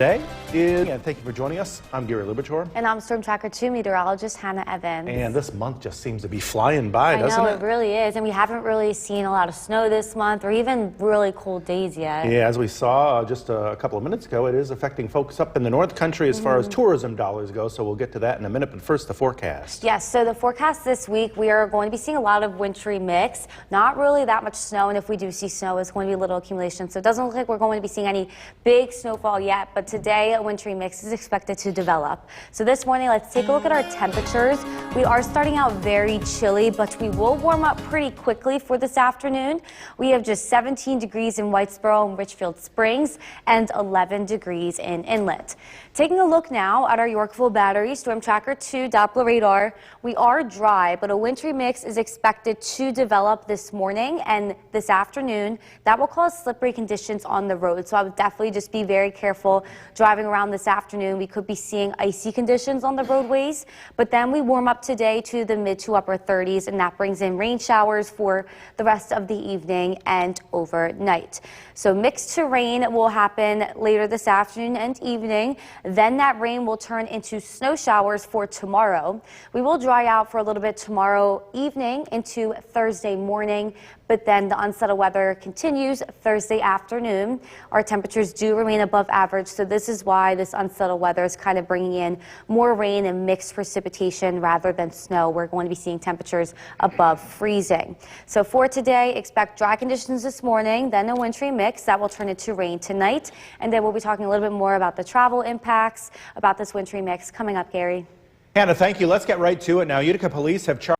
Today and thank you for joining us. I'm Gary Lubichor. And I'm Storm Tracker 2 meteorologist Hannah Evans. And this month just seems to be flying by, doesn't it? I know, it really is. And we haven't really seen a lot of snow this month or even really cold days yet. Yeah, as we saw just a couple of minutes ago, it is affecting folks up in the North Country as far as tourism dollars go. So we'll get to that in a minute. But first, the forecast. Yes, so the forecast this week, we are going to be seeing a lot of wintry mix. Not really that much snow. And if we do see snow, it's going to be a little accumulation. So it doesn't look like we're going to be seeing any big snowfall yet. But today, a wintry mix is expected to develop. So this morning, let's take a look at our temperatures. We are starting out very chilly, but we will warm up pretty quickly for this afternoon. We have just 17 degrees in Whitesboro and Richfield Springs and 11 degrees in Inlet. Taking a look now at our Yorkville Battery Storm Tracker 2 Doppler radar, we are dry, but a wintry mix is expected to develop this morning and this afternoon. That will cause slippery conditions on the road, so I would definitely just be very careful driving around this afternoon. We could be seeing icy conditions on the roadways, but then we warm up today to the mid to upper 30s, and that brings in rain showers for the rest of the evening and overnight. So mixed to rain will happen later this afternoon and evening. Then that rain will turn into snow showers for tomorrow. We will dry out for a little bit tomorrow evening into Thursday morning, but then the unsettled weather continues Thursday afternoon. Our temperatures do remain above average, so this is why this unsettled weather is kind of bringing in more rain and mixed precipitation rather than snow. We're going to be seeing temperatures above freezing. So for today, expect dry conditions this morning, then a wintry mix that will turn into rain tonight, and then we'll be talking a little bit more about the travel impacts about this wintry mix coming up, Gary. Hannah, thank you. Let's get right to it now. Utica police have charged.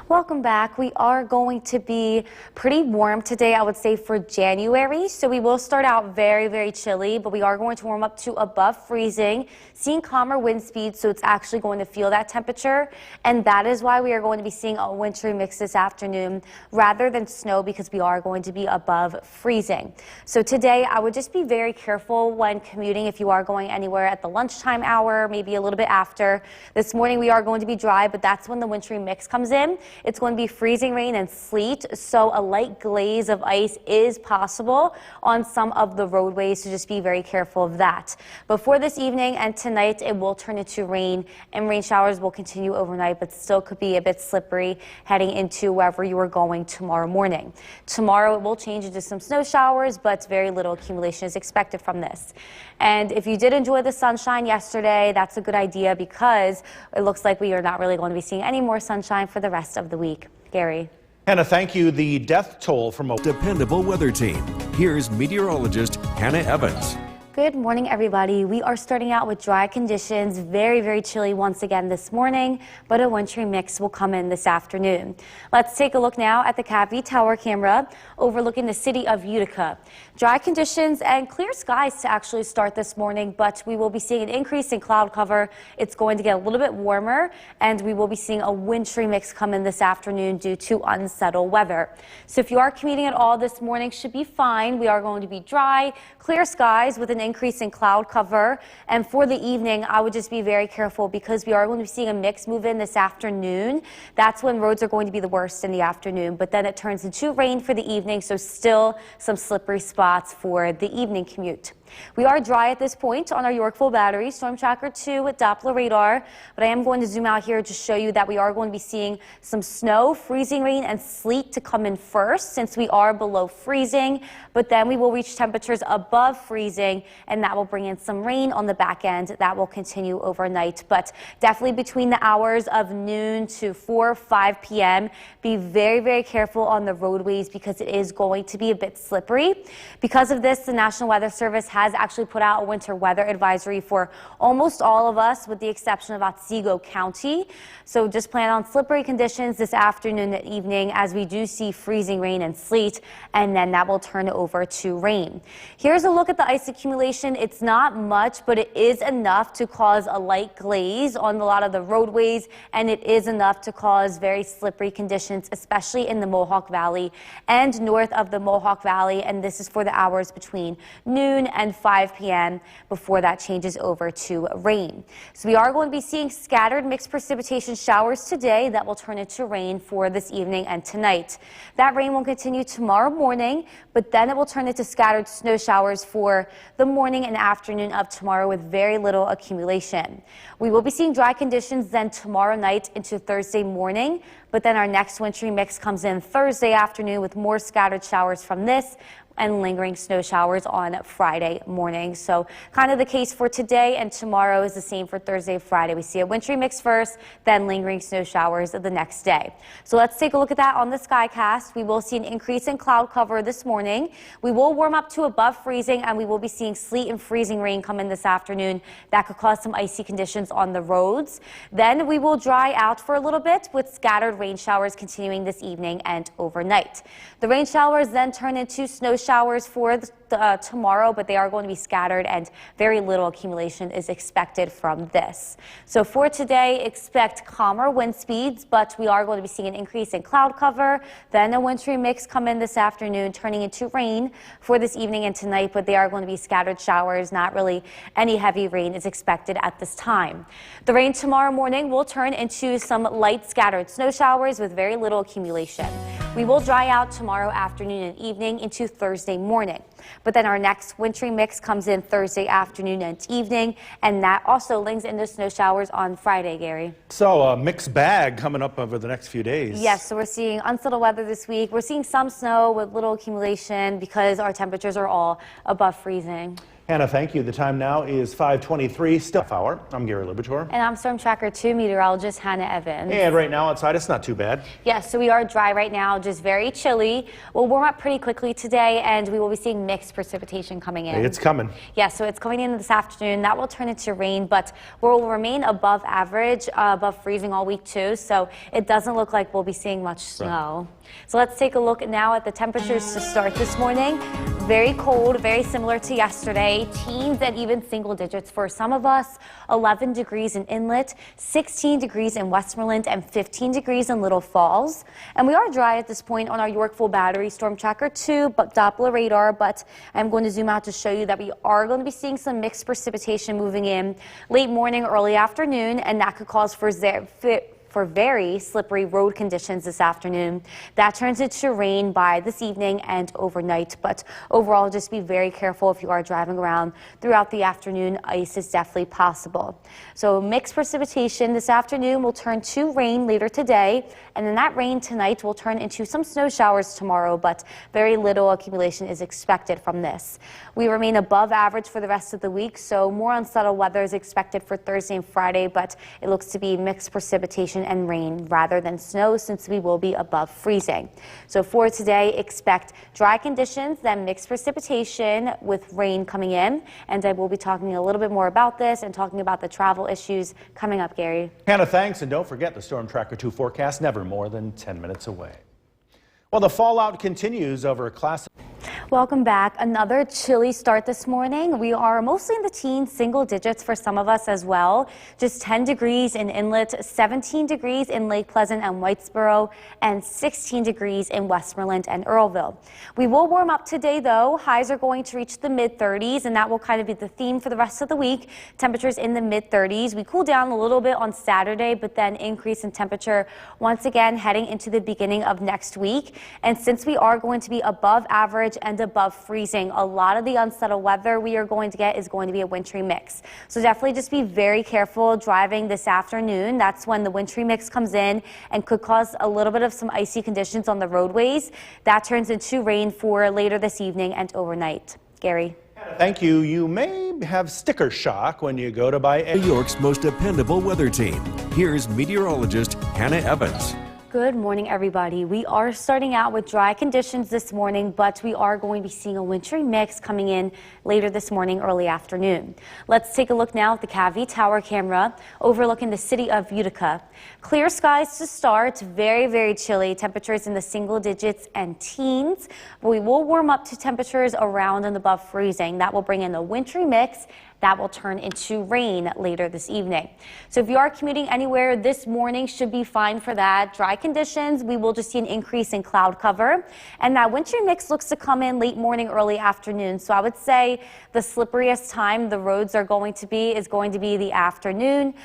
Welcome back. We are going to be pretty warm today, I would say, for January. So we will start out very, very chilly, but we are going to warm up to above freezing, seeing calmer wind speeds, so it's actually going to feel that temperature. And that is why we are going to be seeing a wintry mix this afternoon rather than snow, because we are going to be above freezing. So today, I would just be very careful when commuting if you are going anywhere at the lunchtime hour, maybe a little bit after. This morning, we are going to be dry, but that's when the wintry mix comes in. It's going to be freezing rain and sleet, so a light glaze of ice is possible on some of the roadways, so just be very careful of that. But for this evening and tonight, it will turn into rain, and rain showers will continue overnight, but still could be a bit slippery heading into wherever you are going tomorrow morning. Tomorrow, it will change into some snow showers, but very little accumulation is expected from this. And if you did enjoy the sunshine yesterday, that's a good idea, because it looks like we are not really going to be seeing any more sunshine for the rest of the week. Gary. Hannah, thank you. The death toll from a dependable weather team. Here's meteorologist Hannah Evans. Good morning, everybody. We are starting out with dry conditions, very, very chilly once again this morning, but a wintry mix will come in this afternoon. Let's take a look now at the CAPV tower camera overlooking the city of Utica. Dry conditions and clear skies to actually start this morning, but we will be seeing an increase in cloud cover. It's going to get a little bit warmer, and we will be seeing a wintry mix come in this afternoon due to unsettled weather. So if you are commuting at all this morning, should be fine. We are going to be dry, clear skies with an increase in cloud cover. And for the evening, I would just be very careful, because we are going to be seeing a mix move in this afternoon. That's when roads are going to be the worst in the afternoon, but then it turns into rain for the evening, so still some slippery spots for the evening commute. We are dry at this point on our Yorkville Battery Storm Tracker 2 with Doppler radar, but I am going to zoom out here to show you that we are going to be seeing some snow, freezing rain, and sleet to come in first, since we are below freezing, but then we will reach temperatures above freezing, and that will bring in some rain on the back end. That will continue overnight, but definitely between the hours of noon to 4 or 5 p.m. Be very, very careful on the roadways, because it is going to be a bit slippery. Because of this, the National Weather Service has actually put out a winter weather advisory for almost all of us, with the exception of Otsego County. So just plan on slippery conditions this afternoon and evening, as we do see freezing rain and sleet, and then that will turn over to rain. Here's a look at the ice accumulation accumulation. It's not much, but it is enough to cause a light glaze on a lot of the roadways, and it is enough to cause very slippery conditions, especially in the Mohawk Valley and north of the Mohawk Valley. And this is for the hours between noon and 5 p.m. before that changes over to rain. So we are going to be seeing scattered mixed precipitation showers today that will turn into rain for this evening and tonight. That rain will continue tomorrow morning, but then it will turn into scattered snow showers for the morning and afternoon of tomorrow with very little accumulation. We will be seeing dry conditions then tomorrow night into Thursday morning, but then our next wintry mix comes in Thursday afternoon with more scattered showers from this and lingering snow showers on Friday morning. So kind of the case for today, and tomorrow is the same for Thursday, Friday. We see a wintry mix first, then lingering snow showers the next day. So let's take a look at that on the Skycast. We will see an increase in cloud cover this morning. We will warm up to above freezing, and we will be seeing sleet and freezing rain come in this afternoon. That could cause some icy conditions on the roads. Then we will dry out for a little bit with scattered rain showers continuing this evening and overnight. The rain showers then turn into snow showers for tomorrow, but they are going to be scattered and very little accumulation is expected from this. So for today, expect calmer wind speeds, but we are going to be seeing an increase in cloud cover. Then a wintry mix come in this afternoon, turning into rain for this evening and tonight, but they are going to be scattered showers. Not really any heavy rain is expected at this time. The rain tomorrow morning will turn into some light scattered snow showers with very little accumulation. We will dry out tomorrow afternoon and evening into Thursday morning. But then our next wintry mix comes in Thursday afternoon and evening, and that also links into snow showers on Friday, Gary. So a mixed bag coming up over the next few days. Yes, so we're seeing unsettled weather this week. We're seeing some snow with little accumulation because our temperatures are all above freezing. Hannah, thank you. The time now is 5:23, still hour. I'm Gary Libitor. And I'm Storm Tracker 2 meteorologist Hannah Evans. And right now outside, it's not too bad. Yes, so we are dry right now, just very chilly. We'll warm up pretty quickly today, and we will be seeing mixed precipitation coming in. It's coming. Yes, so it's coming in this afternoon. That will turn into rain, but we'll remain above average, above freezing all week too. So it doesn't look like we'll be seeing much snow. So let's take a look now at the temperatures to start this morning. Very cold, very similar to yesterday. Teens and even single digits for some of us. 11 degrees in Inlet, 16 degrees in Westmoreland, and 15 degrees in Little Falls. And we are dry at this point on our Yorkville Battery Storm Tracker 2 Doppler radar, but I'm going to zoom out to show you that we are going to be seeing some mixed precipitation moving in late morning, early afternoon, and that could cause for very slippery road conditions this afternoon. That turns into rain by this evening and overnight, but overall just be very careful if you are driving around throughout the afternoon. Ice is definitely possible. So mixed precipitation this afternoon will turn to rain later today, and then that rain tonight will turn into some snow showers tomorrow, but very little accumulation is expected from this. We remain above average for the rest of the week, so more unsettled weather is expected for Thursday and Friday, but it looks to be mixed precipitation and rain rather than snow, since we will be above freezing. So for today, expect dry conditions, then mixed precipitation with rain coming in. And I will be talking a little bit more about this and talking about the travel issues coming up, Gary. Hannah, thanks. And don't forget the Storm Tracker 2 forecast, never more than 10 minutes away. Well, the fallout continues over a classic. Welcome back. Another chilly start this morning. We are mostly in the teens, single digits for some of us as well. Just 10 degrees in Inlet, 17 degrees in Lake Pleasant and Whitesboro, and 16 degrees in Westmoreland and Earlville. We will warm up today, though. Highs are going to reach the mid-30s, and that will kind of be the theme for the rest of the week. Temperatures in the mid-30s. We cool down a little bit on Saturday, but then increase in temperature once again heading into the beginning of next week. And since we are going to be above average and above freezing, a lot of the unsettled weather we are going to get is going to be a wintry mix. So definitely just be very careful driving this afternoon. That's when the wintry mix comes in and could cause a little bit of some icy conditions on the roadways. That turns into rain for later this evening and overnight. Gary. Thank you. You may have sticker shock when you go to buy New York's most dependable weather team. Here's meteorologist Hannah Evans. Good morning, everybody. We are starting out with dry conditions this morning, but we are going to be seeing a wintry mix coming in later this morning, early afternoon. Let's take a look now at the Cavie Tower camera overlooking the city of Utica. Clear skies to start, very chilly. Temperatures in the single digits and teens. But we will warm up to temperatures around and above freezing. That will bring in a wintry mix. That will turn into rain later this evening. So if you are commuting anywhere this morning, should be fine for that. Dry conditions, we will just see an increase in cloud cover. And that wintry mix looks to come in late morning, early afternoon. So I would say the slipperiest time the roads are going to be is going to be the afternoon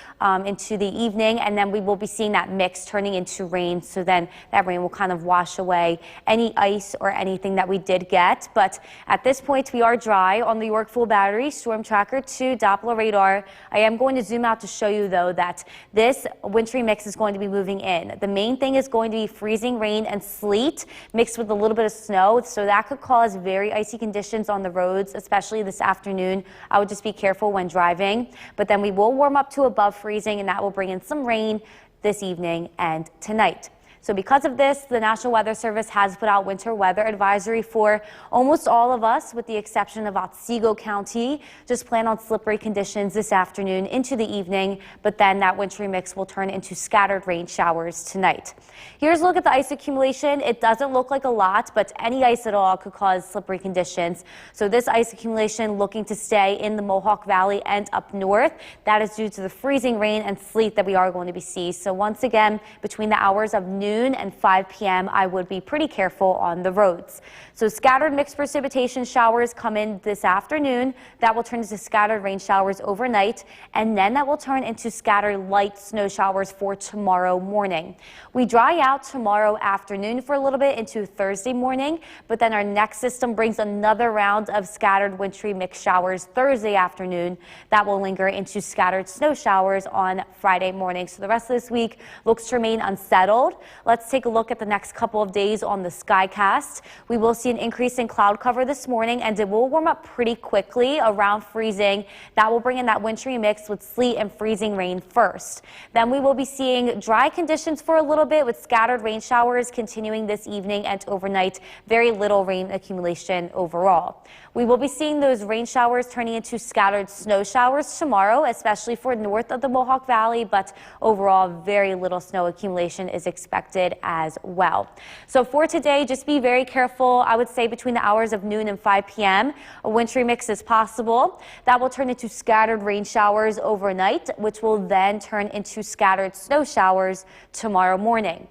into the evening. And then we will be seeing that mix turning into rain. So then that rain will kind of wash away any ice or anything that we did get. But at this point, we are dry on the Yorkville Battery Storm Tracker 2 Doppler radar. I am going to zoom out to show you, though, that this wintry mix is going to be moving in. The main thing is going to be freezing rain and sleet mixed with a little bit of snow, so that could cause very icy conditions on the roads, especially this afternoon. I would just be careful when driving. But then we will warm up to above freezing, and that will bring in some rain this evening and tonight. So because of this, the National Weather Service has put out winter weather advisory for almost all of us, with the exception of Otsego County. Just plan on slippery conditions this afternoon into the evening, but then that wintry mix will turn into scattered rain showers tonight. Here's a look at the ice accumulation. It doesn't look like a lot, but any ice at all could cause slippery conditions. So this ice accumulation looking to stay in the Mohawk Valley and up north. That is due to the freezing rain and sleet that we are going to be seeing. So once again, between the hours of noon and 5 p.m., I would be pretty careful on the roads. So scattered mixed precipitation showers come in this afternoon. That will turn into scattered rain showers overnight, and then that will turn into scattered light snow showers for tomorrow morning. We dry out tomorrow afternoon for a little bit into Thursday morning, but then our next system brings another round of scattered wintry mixed showers Thursday afternoon. That will linger into scattered snow showers on Friday morning. So the rest of this week looks to remain unsettled. Let's take a look at the next couple of days on the Skycast. We will see an increase in cloud cover this morning, and it will warm up pretty quickly around freezing. That will bring in that wintry mix with sleet and freezing rain first. Then we will be seeing dry conditions for a little bit, with scattered rain showers continuing this evening and overnight. Very little rain accumulation overall. We will be seeing those rain showers turning into scattered snow showers tomorrow, especially for north of the Mohawk Valley, but overall very little snow accumulation is expected as well. So for today, just be very careful. I would say between the hours of noon and 5 p.m., a wintry mix is possible. That will turn into scattered rain showers overnight, which will then turn into scattered snow showers tomorrow morning.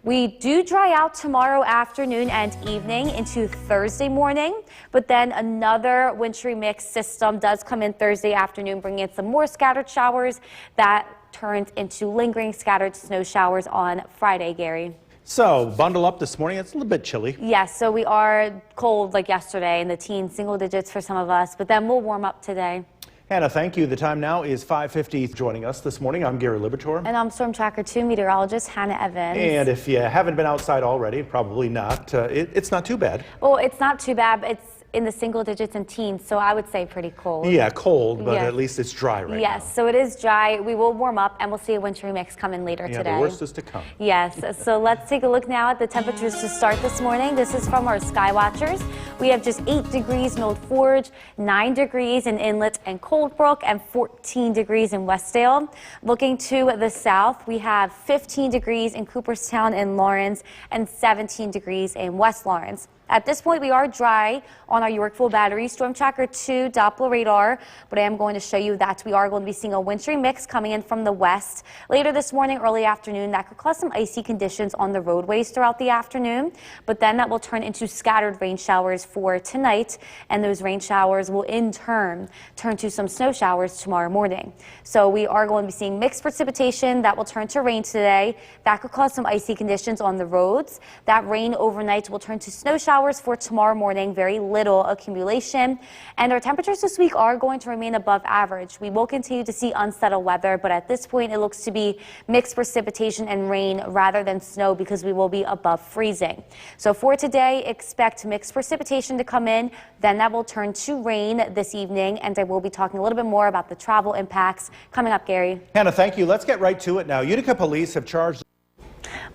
We do dry out tomorrow afternoon and evening into Thursday morning, but then another wintry mix system does come in Thursday afternoon, bringing in some more scattered showers. That turns into lingering scattered snow showers on Friday, Gary. So bundle up this morning. It's a little bit chilly. Yes, so we are cold like yesterday in the teens, single digits for some of us, but then we'll warm up today. Hannah, thank you. The time now is 5:50. Joining us this morning, I'm Gary Libator. And I'm Storm Tracker 2 meteorologist Hannah Evans. And if you haven't been outside already, probably not, it's not too bad. Well, it's not too bad. It's in the single digits and teens, so I would say pretty cold. Yeah, cold, but Yes. at least it's dry right now. Yes, so it is dry. We will warm up, and we'll see a wintry mix come in later Yeah, today. the worst is to come. Yes, so let's take a look now at the temperatures to start this morning. This is from our Sky Watchers. We have just 8 degrees in Old Forge, 9 degrees in Inlet and Coldbrook, and 14 degrees in Westdale. Looking to the south, we have 15 degrees in Cooperstown and Lawrence, and 17 degrees in West Lawrence. At this point, we are dry on our Yorkville Battery Storm Tracker 2 Doppler radar, but I am going to show you that we are going to be seeing a wintry mix coming in from the west. Later this morning, early afternoon, that could cause some icy conditions on the roadways throughout the afternoon, but then that will turn into scattered rain showers for tonight, and those rain showers will in turn turn to some snow showers tomorrow morning. So we are going to be seeing mixed precipitation that will turn to rain today. That could cause some icy conditions on the roads. That rain overnight will turn to snow showers for tomorrow morning, very little accumulation. And our temperatures this week are going to remain above average. We will continue to see unsettled weather, but at this point it looks to be mixed precipitation and rain rather than snow, because we will be above freezing. So for today, expect mixed precipitation to come in, then that will turn to rain this evening, and I will be talking a little bit more about the travel impacts coming up, Gary. Hannah, thank you. Let's get right to it now. Utica police have charged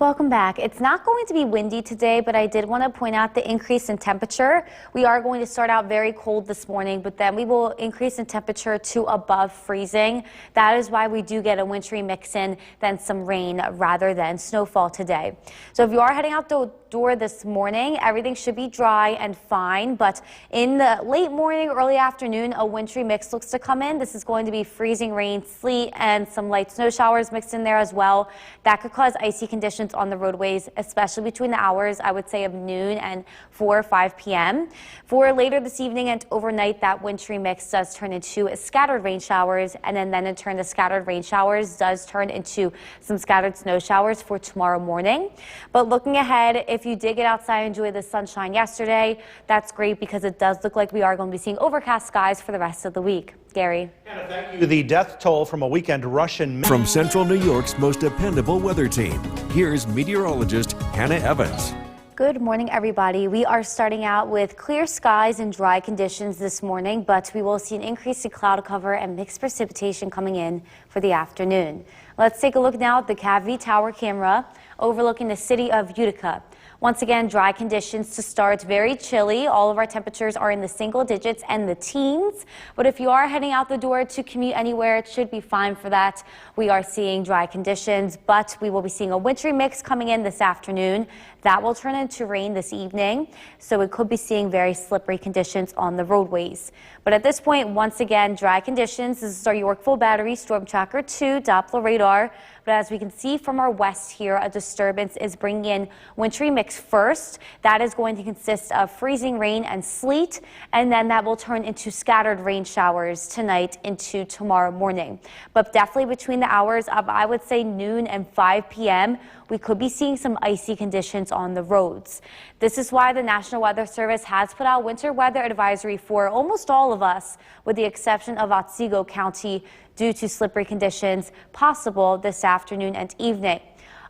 Welcome back. It's not going to be windy today, but I did want to point out the increase in temperature. We are going to start out very cold this morning, but then we will increase in temperature to above freezing. That is why we do get a wintry mix in, then some rain rather than snowfall today. So if you are heading out the door this morning, everything should be dry and fine, but in the late morning, early afternoon, a wintry mix looks to come in. This is going to be freezing rain, sleet, and some light snow showers mixed in there as well. That could cause icy conditions on the roadways, especially between the hours, I would say, of noon and 4 or 5 p.m. For later this evening and overnight, that wintry mix does turn into scattered rain showers, and then in turn, the scattered rain showers does turn into some scattered snow showers for tomorrow morning. But looking ahead, if you did get outside and enjoy the sunshine yesterday, that's great because it does look like we are going to be seeing overcast skies for the rest of the week. Gary. Thank you. The death toll from a weekend rush in From Central New York's most dependable weather team, here's meteorologist Hannah Evans. Good morning, everybody. We are starting out with clear skies and dry conditions this morning, but we will see an increase in cloud cover and mixed precipitation coming in for the afternoon. Let's take a look now at the Cavity Tower camera overlooking the city of Utica. Once again, dry conditions to start, very chilly. All of our temperatures are in the single digits and the teens. But if you are heading out the door to commute anywhere, it should be fine for that. We are seeing dry conditions, but we will be seeing a wintry mix coming in this afternoon. That will turn into rain this evening, so we could be seeing very slippery conditions on the roadways. But at this point, once again, dry conditions. This is our Yorkville Battery Storm Tracker 2 Doppler radar. But as we can see from our west here, a disturbance is bringing in wintry mix first. That is going to consist of freezing rain and sleet, and then that will turn into scattered rain showers tonight into tomorrow morning. But definitely between the hours of, I would say, noon and 5 p.m., we could be seeing some icy conditions on the roads. This is why the National Weather Service has put out winter weather advisory for almost all of us, with the exception of Otsego County, due to slippery conditions possible this afternoon and evening.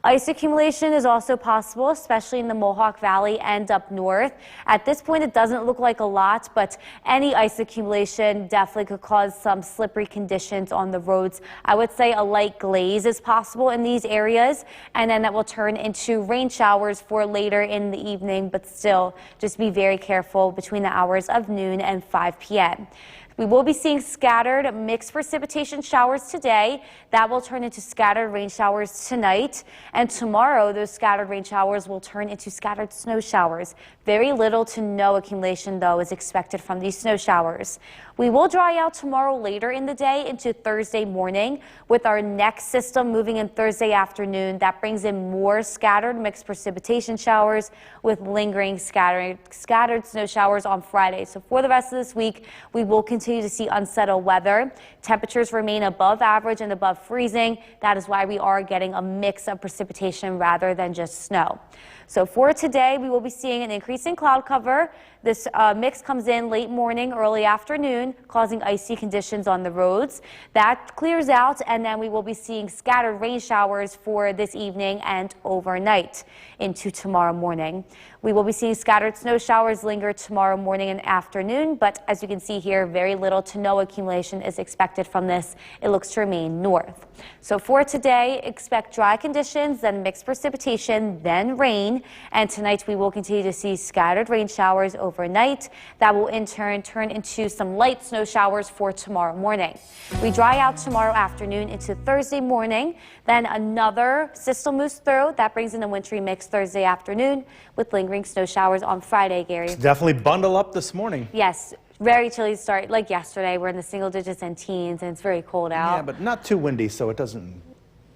Ice accumulation is also possible, especially in the Mohawk Valley and up north. At this point, it doesn't look like a lot, but any ice accumulation definitely could cause some slippery conditions on the roads. I would say a light glaze is possible in these areas, and then that will turn into rain showers for later in the evening, but still just be very careful between the hours of noon and 5 p.m. We will be seeing scattered mixed precipitation showers today. That will turn into scattered rain showers tonight. And tomorrow, those scattered rain showers will turn into scattered snow showers. Very little to no accumulation, though, is expected from these snow showers. We will dry out tomorrow later in the day into Thursday morning, with our next system moving in Thursday afternoon. That brings in more scattered mixed precipitation showers with lingering scattered snow showers on Friday. So for the rest of this week, we will continue to see unsettled weather. Temperatures remain above average and above freezing. That is why we are getting a mix of precipitation rather than just snow. So for today, we will be seeing an increase in cloud cover. This mix comes in late morning, early afternoon, causing icy conditions on the roads. That clears out, and then we will be seeing scattered rain showers for this evening and overnight into tomorrow morning. We will be seeing scattered snow showers linger tomorrow morning and afternoon, but as you can see here, very little to no accumulation is expected from this. It looks to remain north. So for today, expect dry conditions, then mixed precipitation, then rain. And tonight we will continue to see scattered rain showers overnight. That will in turn turn into some light snow showers for tomorrow morning. We dry out tomorrow afternoon into Thursday morning. Then another system moves through. That brings in a wintry mix Thursday afternoon with lingering snow showers on Friday, Gary. Definitely bundle up this morning. Yes. Very chilly start, like yesterday. We're in the single digits and teens, and it's very cold out. Yeah, but not too windy, so it doesn't.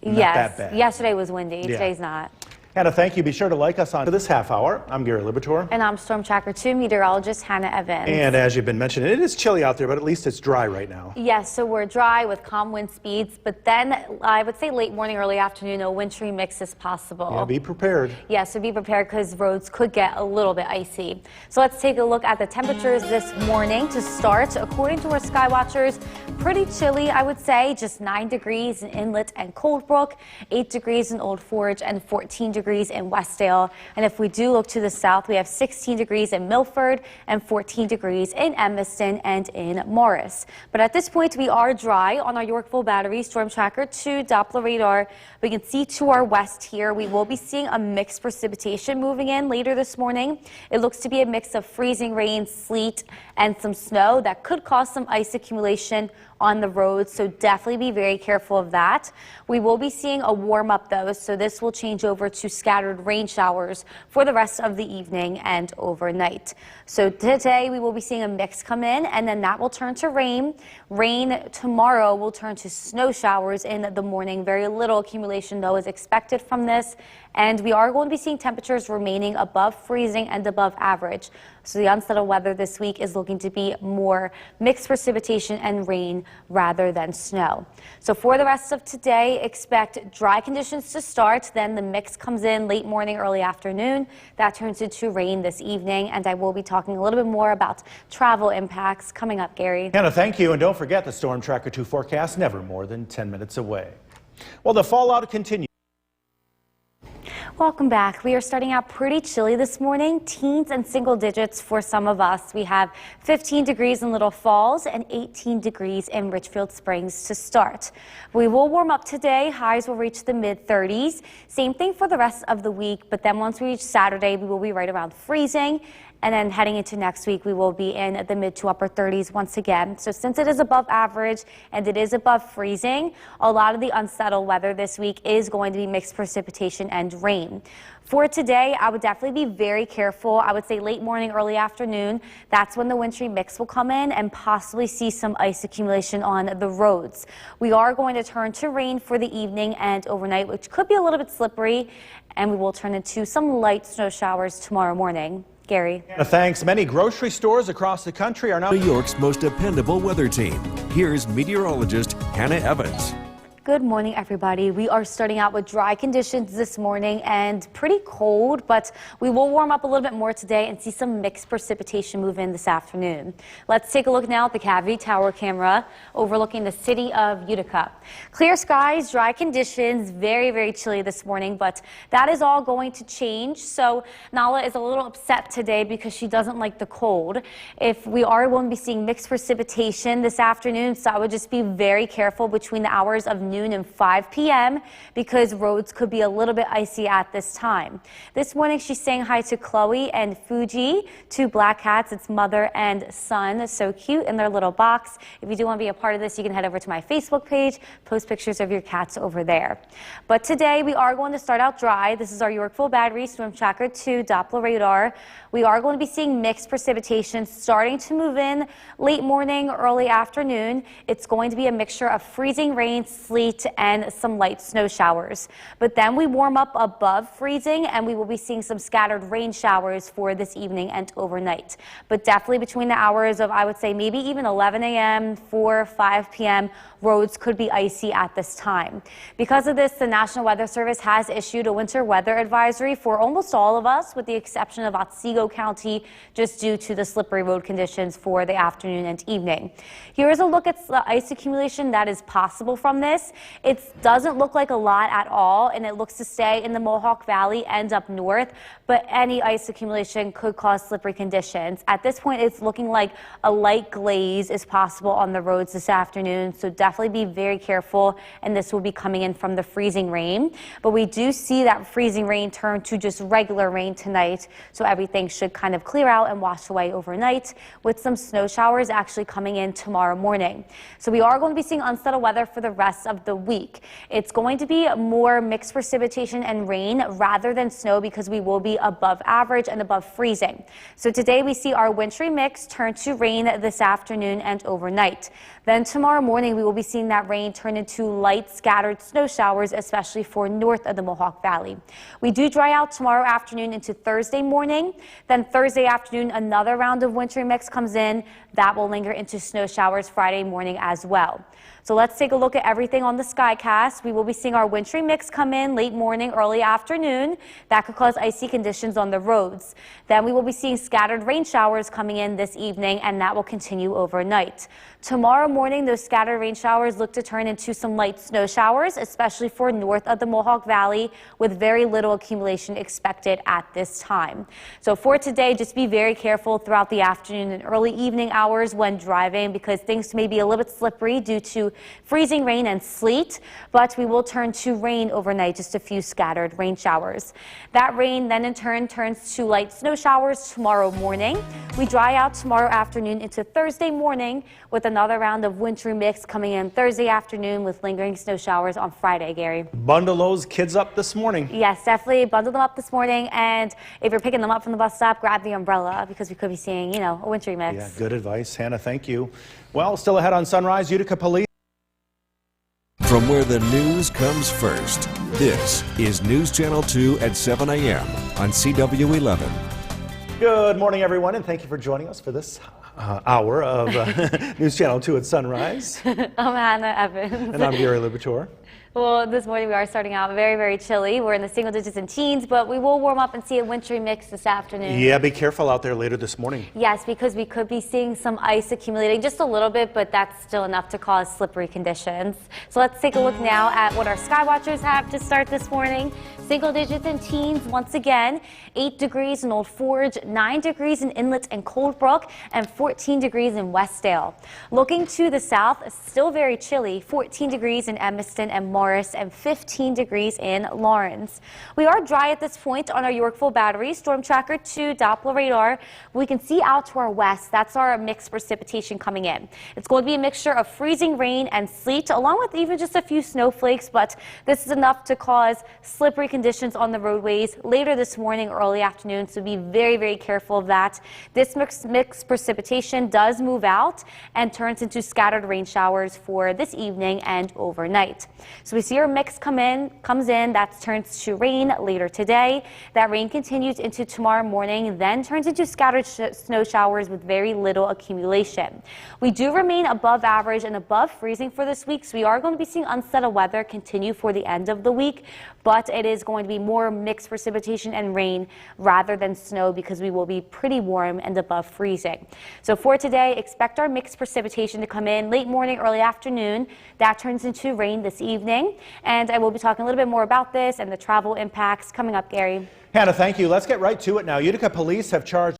Not Yes, that bad. yesterday was windy. Yeah. Today's not. Hannah, thank you. Be sure to like us on this half hour. I'm Gary Libator. And I'm Storm Tracker 2 meteorologist Hannah Evans. And as you've been mentioning, it is chilly out there, but at least it's dry right now. Yes, so we're dry with calm wind speeds, but then I would say late morning, early afternoon, a wintry mix is possible. Yeah, be prepared. Yes, so be prepared because roads could get a little bit icy. So let's take a look at the temperatures this morning to start. According to our sky watchers, pretty chilly, I would say, just 9 degrees in Inlet and Coldbrook, 8 degrees in Old Forge, and 14 degrees degrees in Westdale. And if we do look to the south, we have 16 degrees in Milford and 14 degrees in Evanston and in Morris. But at this point, we are dry on our Yorkville Battery Storm Tracker 2 Doppler radar. We can see to our west here, we will be seeing a mixed precipitation moving in later this morning. It looks to be a mix of freezing rain, sleet, and some snow that could cause some ice accumulation on the roads, so definitely be very careful of that. We will be seeing a warm up though, so this will change over to scattered rain showers for the rest of the evening and overnight. So today we will be seeing a mix come in, and then that will turn to rain. Rain tomorrow will turn to snow showers in the morning. Very little accumulation though is expected from this, and we are going to be seeing temperatures remaining above freezing and above average. So the unsettled weather this week is looking to be more mixed precipitation and rain rather than snow. So for the rest of today, expect dry conditions to start. Then the mix comes in late morning, early afternoon. That turns into rain this evening. And I will be talking a little bit more about travel impacts coming up, Gary. Hannah, thank you. And don't forget the Storm Tracker 2 forecast, never more than 10 minutes away. Well, the fallout continues. Welcome back. We are starting out pretty chilly this morning, teens and single digits for some of us. We have 15 degrees in Little Falls and 18 degrees in Richfield Springs to start. We will warm up today. Highs will reach the mid-30s. Same thing for the rest of the week, but then once we reach Saturday, we will be right around freezing. And then heading into next week, we will be in the mid to upper 30s once again. So since it is above average and it is above freezing, a lot of the unsettled weather this week is going to be mixed precipitation and rain. For today, I would definitely be very careful. I would say late morning, early afternoon. That's when the wintry mix will come in and possibly see some ice accumulation on the roads. We are going to turn to rain for the evening and overnight, which could be a little bit slippery, and we will turn into some light snow showers tomorrow morning. Gary. Thanks. Many grocery stores across the country are now New York's most dependable weather team. Here's meteorologist Hannah Evans. Good morning, everybody. We are starting out with dry conditions this morning and pretty cold, but we will warm up a little bit more today and see some mixed precipitation move in this afternoon. Let's take a look now at the Cavity Tower camera overlooking the city of Utica. Clear skies, dry conditions, very, very chilly this morning, but that is all going to change. So Nala is a little upset today because she doesn't like the cold. If we are going to be seeing mixed precipitation this afternoon, so I would just be very careful between the hours of noon and 5 p.m. because roads could be a little bit icy at this time. This morning she's saying hi to Chloe and Fuji, two black cats. It's mother and son. So cute in their little box. If you do want to be a part of this, you can head over to my Facebook page, post pictures of your cats over there. But today we are going to start out dry. This is our Yorkville Battery Storm Tracker 2 Doppler radar. We are going to be seeing mixed precipitation starting to move in late morning, early afternoon. It's going to be a mixture of freezing rain, sleet, and some light snow showers. But then we warm up above freezing and we will be seeing some scattered rain showers for this evening and overnight. But definitely between the hours of, I would say, maybe even 11 a.m., 4, 5 p.m., roads could be icy at this time. Because of this, the National Weather Service has issued a winter weather advisory for almost all of us, with the exception of Otsego County, just due to the slippery road conditions for the afternoon and evening. Here is a look at the ice accumulation that is possible from this. It doesn't look like a lot at all, and it looks to stay in the Mohawk Valley and up north, but any ice accumulation could cause slippery conditions. At this point, it's looking like a light glaze is possible on the roads this afternoon, so definitely be very careful, and this will be coming in from the freezing rain. But we do see that freezing rain turn to just regular rain tonight, so everything should kind of clear out and wash away overnight, with some snow showers actually coming in tomorrow morning. So we are going to be seeing unsettled weather for the rest of the week. It's going to be more mixed precipitation and rain rather than snow because we will be above average and above freezing. So today we see our wintry mix turn to rain this afternoon and overnight. Then tomorrow morning we will be seeing that rain turn into light scattered snow showers, especially for north of the Mohawk Valley. We do dry out tomorrow afternoon into Thursday morning. Then Thursday afternoon another round of wintry mix comes in. That will linger into snow showers Friday morning as well. So let's take a look at everything on on the Skycast, we will be seeing our wintry mix come in late morning, early afternoon. That could cause icy conditions on the roads. Then we will be seeing scattered rain showers coming in this evening, and that will continue overnight. Tomorrow morning, those scattered rain showers look to turn into some light snow showers, especially for north of the Mohawk Valley, with very little accumulation expected at this time. So for today, just be very careful throughout the afternoon and early evening hours when driving, because things may be a little bit slippery due to freezing rain and sleet, but we will turn to rain overnight, just a few scattered rain showers. That rain then in turn turns to light snow showers tomorrow morning. We dry out tomorrow afternoon into Thursday morning with another round of wintry mix coming in Thursday afternoon with lingering snow showers on Friday, Gary. Bundle those kids up this morning. Yes, definitely bundle them up this morning, and if you're picking them up from the bus stop, grab the umbrella because we could be seeing, a wintry mix. Yeah, good advice, Hannah. Thank you. Well, still ahead on Sunrise, Utica Police. From where the news comes first, this is News Channel 2 at 7 a.m. on CW11. Good morning, everyone, and thank you for joining us for this hour of News Channel 2 at Sunrise. I'm Hannah Evans. And I'm Gary Libator. Well, this morning we are starting out very, very chilly. We're in the single digits and teens, but we will warm up and see a wintry mix this afternoon. Yeah, be careful out there later this morning. Yes, because we could be seeing some ice accumulating just a little bit, but that's still enough to cause slippery conditions. So let's take a look now at what our sky watchers have to start this morning. Single digits and teens once again. 8 degrees in Old Forge, 9 degrees in Inlet and Coldbrook, and 14 degrees in Westdale. Looking to the south, still very chilly. 14 degrees in Evanston and Morris, and 15 degrees in Lawrence. We are dry at this point on our Yorkville Battery. Storm Tracker 2 Doppler radar. We can see out to our west. That's our mixed precipitation coming in. It's going to be a mixture of freezing rain and sleet, along with even just a few snowflakes, but this is enough to cause slippery conditions on the roadways later this morning, early afternoon, so be very, very careful of that. This mixed precipitation does move out and turns into scattered rain showers for this evening and overnight. So we see our mix comes in, that turns to rain later today. That rain continues into tomorrow morning, then turns into scattered snow showers with very little accumulation. We do remain above average and above freezing for this week, so we are going to be seeing unsettled weather continue for the end of the week, but it is going to be more mixed precipitation and rain rather than snow because we will be pretty warm and above freezing. So for today, expect our mixed precipitation to come in late morning, early afternoon. That turns into rain this evening, and I will be talking a little bit more about this and the travel impacts coming up, Gary. Hannah, thank you. Let's get right to it now. Utica Police have charged.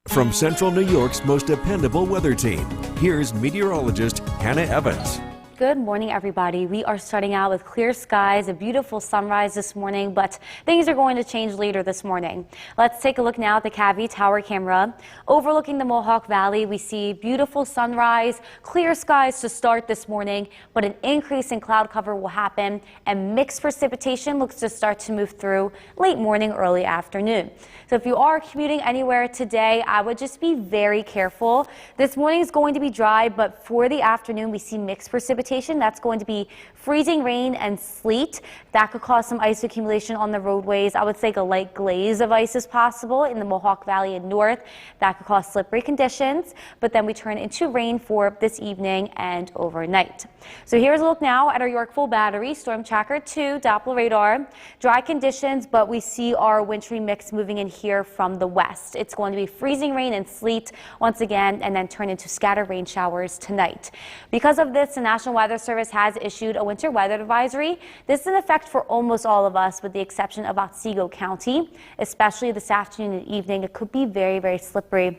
From Central New York's most dependable weather team, here's meteorologist Hannah Evans. Good morning, everybody. We are starting out with clear skies, a beautiful sunrise this morning, but things are going to change later this morning. Let's take a look now at the Cavie Tower camera. Overlooking the Mohawk Valley, we see beautiful sunrise, clear skies to start this morning, but an increase in cloud cover will happen, and mixed precipitation looks to start to move through late morning, early afternoon. So if you are commuting anywhere today, I would just be very careful. This morning is going to be dry, but for the afternoon, we see mixed precipitation. That's going to be freezing rain and sleet. That could cause some ice accumulation on the roadways. I would say a light glaze of ice is possible in the Mohawk Valley and north. That could cause slippery conditions, but then we turn into rain for this evening and overnight. So here's a look now at our Yorkville Battery, Storm Tracker 2 Doppler radar. Dry conditions, but we see our wintry mix moving in here from the west. It's going to be freezing rain and sleet once again, and then turn into scattered rain showers tonight. Because of this, the National Weather Service has issued a winter weather advisory. This is in effect for almost all of us, with the exception of Otsego County. Especially this afternoon and evening, it could be very, very slippery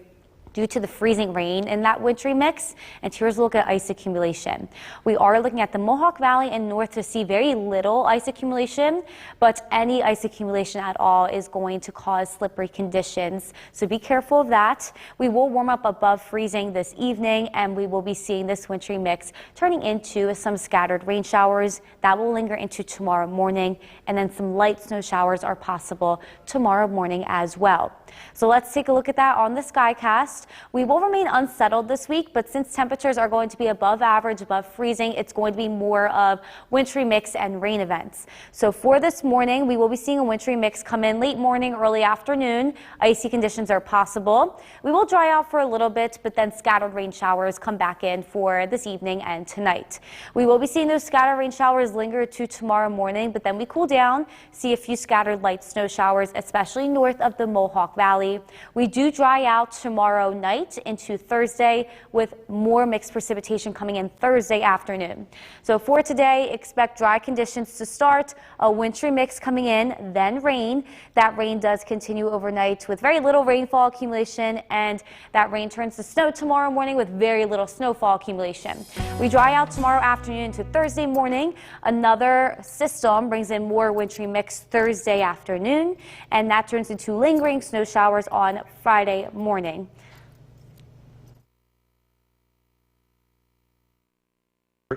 due to the freezing rain in that wintry mix. And here's a look at ice accumulation. We are looking at the Mohawk Valley and north to see very little ice accumulation, but any ice accumulation at all is going to cause slippery conditions. So be careful of that. We will warm up above freezing this evening, and we will be seeing this wintry mix turning into some scattered rain showers that will linger into tomorrow morning, and then some light snow showers are possible tomorrow morning as well. So let's take a look at that on the Skycast. west. We will remain unsettled this week, but since temperatures are going to be above average, above freezing, it's going to be more of wintry mix and rain events. So for this morning, we will be seeing a wintry mix come in late morning, early afternoon. Icy conditions are possible. We will dry out for a little bit, but then scattered rain showers come back in for this evening and tonight. We will be seeing those scattered rain showers linger to tomorrow morning, but then we cool down, see a few scattered light snow showers, especially north of the Mohawk Valley. We do dry out tomorrow night into Thursday with more mixed precipitation coming in Thursday afternoon. So for today, expect dry conditions to start, a wintry mix coming in, then rain. That rain does continue overnight with very little rainfall accumulation, and that rain turns to snow tomorrow morning with very little snowfall accumulation. We dry out tomorrow afternoon into Thursday morning. Another system brings in more wintry mix Thursday afternoon, and that turns into lingering snow showers on Friday morning.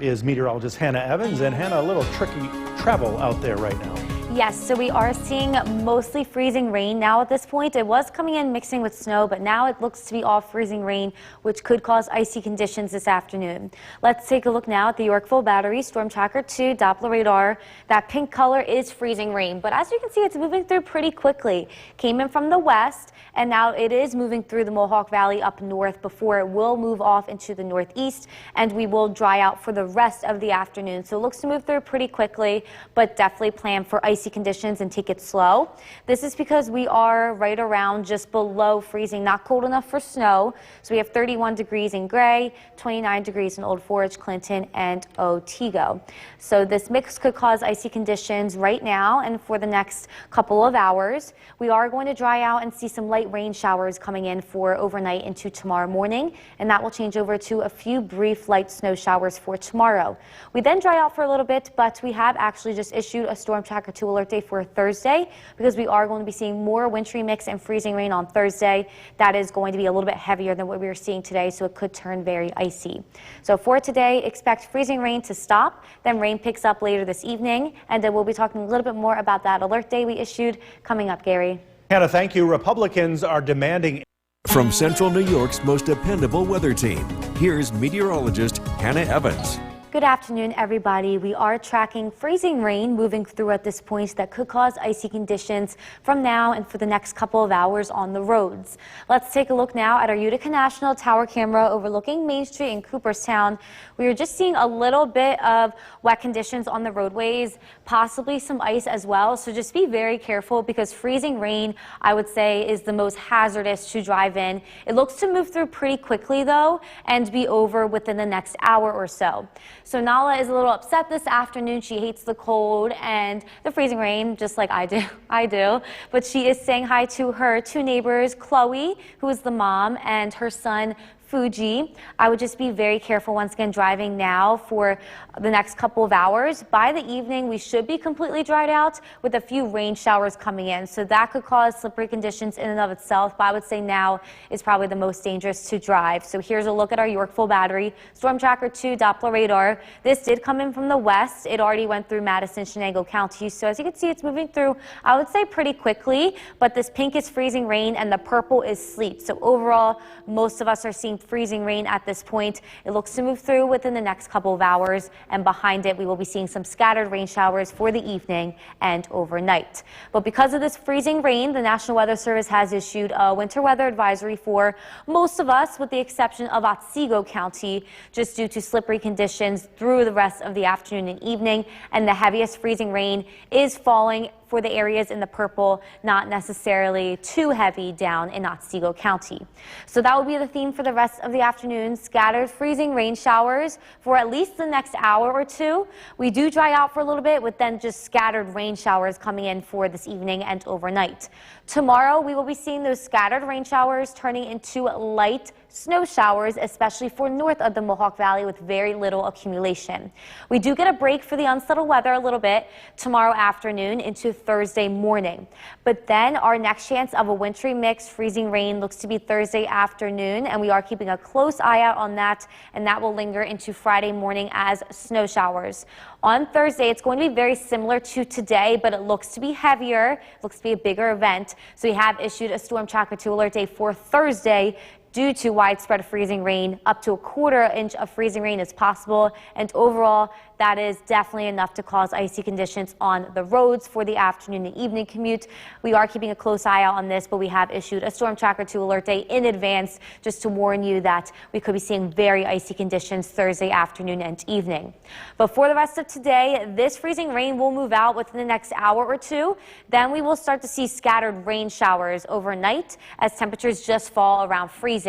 Is meteorologist Hannah Evans. And Hannah, a little tricky travel out there right now. Yes, so we are seeing mostly freezing rain now at this point. It was coming in mixing with snow, but now it looks to be all freezing rain, which could cause icy conditions this afternoon. Let's take a look now at the Yorkville Battery Storm Tracker 2 Doppler radar. That pink color is freezing rain, but as you can see, it's moving through pretty quickly. Came in from the west, and now it is moving through the Mohawk Valley up north before it will move off into the northeast, and we will dry out for the rest of the afternoon. So it looks to move through pretty quickly, but definitely plan for icy conditions and take it slow. This is because we are right around just below freezing, not cold enough for snow. So we have 31 degrees in Gray, 29 degrees in Old Forge, Clinton, and Otsego. So this mix could cause icy conditions right now and for the next couple of hours. We are going to dry out and see some light rain showers coming in for overnight into tomorrow morning, and that will change over to a few brief light snow showers for tomorrow. We then dry out for a little bit, but we have actually just issued a Storm Tracker 2 alert day for Thursday because we are going to be seeing more wintry mix and freezing rain on Thursday. That is going to be a little bit heavier than what we were seeing today, so it could turn very icy. So for today, expect freezing rain to stop, then rain picks up later this evening, and then we'll be talking a little bit more about that alert day we issued coming up, Gary. Hannah, thank you. Republicans are demanding. From Central New York's most dependable weather team, here's meteorologist Hannah Evans. Good afternoon, everybody. We are tracking freezing rain moving through at this point that could cause icy conditions from now and for the next couple of hours on the roads. Let's take a look now at our Utica National Tower camera overlooking Main Street in Cooperstown. We are just seeing a little bit of wet conditions on the roadways, possibly some ice as well. So just be very careful because freezing rain, I would say, is the most hazardous to drive in. It looks to move through pretty quickly, though, and be over within the next hour or so. So Nala is a little upset this afternoon. She hates the cold and the freezing rain, just like I do. But she is saying hi to her two neighbors, Chloe, who is the mom, and her son, Fuji. I would just be very careful once again driving now for the next couple of hours. By the evening, we should be completely dried out with a few rain showers coming in. So that could cause slippery conditions in and of itself. But I would say now is probably the most dangerous to drive. So here's a look at our Yorkville Battery Storm Tracker 2 Doppler radar. This did come in from the west. It already went through Madison, Shenango County. So as you can see, it's moving through, I would say, pretty quickly. But this pink is freezing rain and the purple is sleet. So overall, most of us are seeing freezing rain at this point. It looks to move through within the next couple of hours, and behind it we will be seeing some scattered rain showers for the evening and overnight. But because of this freezing rain, the National Weather Service has issued a winter weather advisory for most of us, with the exception of Otsego County, just due to slippery conditions through the rest of the afternoon and evening, and the heaviest freezing rain is falling for the areas in the purple, not necessarily too heavy down in Otsego County. So that will be the theme for the rest of the afternoon, scattered freezing rain showers for at least the next hour or two. We do dry out for a little bit with then just scattered rain showers coming in for this evening and overnight. Tomorrow we will be seeing those scattered rain showers turning into light snow showers, especially for north of the Mohawk Valley with very little accumulation. We do get a break for the unsettled weather a little bit tomorrow afternoon into Thursday morning. But then our next chance of a wintry mix freezing rain looks to be Thursday afternoon, and we are keeping a close eye out on that, and that will linger into Friday morning as snow showers. On Thursday, it's going to be very similar to today, but it looks to be heavier, it looks to be a bigger event. So we have issued a Storm Tracker 2 alert day for Thursday, due to widespread freezing rain. Up to a quarter-inch of freezing rain is possible, and overall, that is definitely enough to cause icy conditions on the roads for the afternoon and evening commute. We are keeping a close eye out on this, but we have issued a Storm Tracker 2 alert day in advance just to warn you that we could be seeing very icy conditions Thursday afternoon and evening. But for the rest of today, this freezing rain will move out within the next hour or two. Then we will start to see scattered rain showers overnight as temperatures just fall around freezing.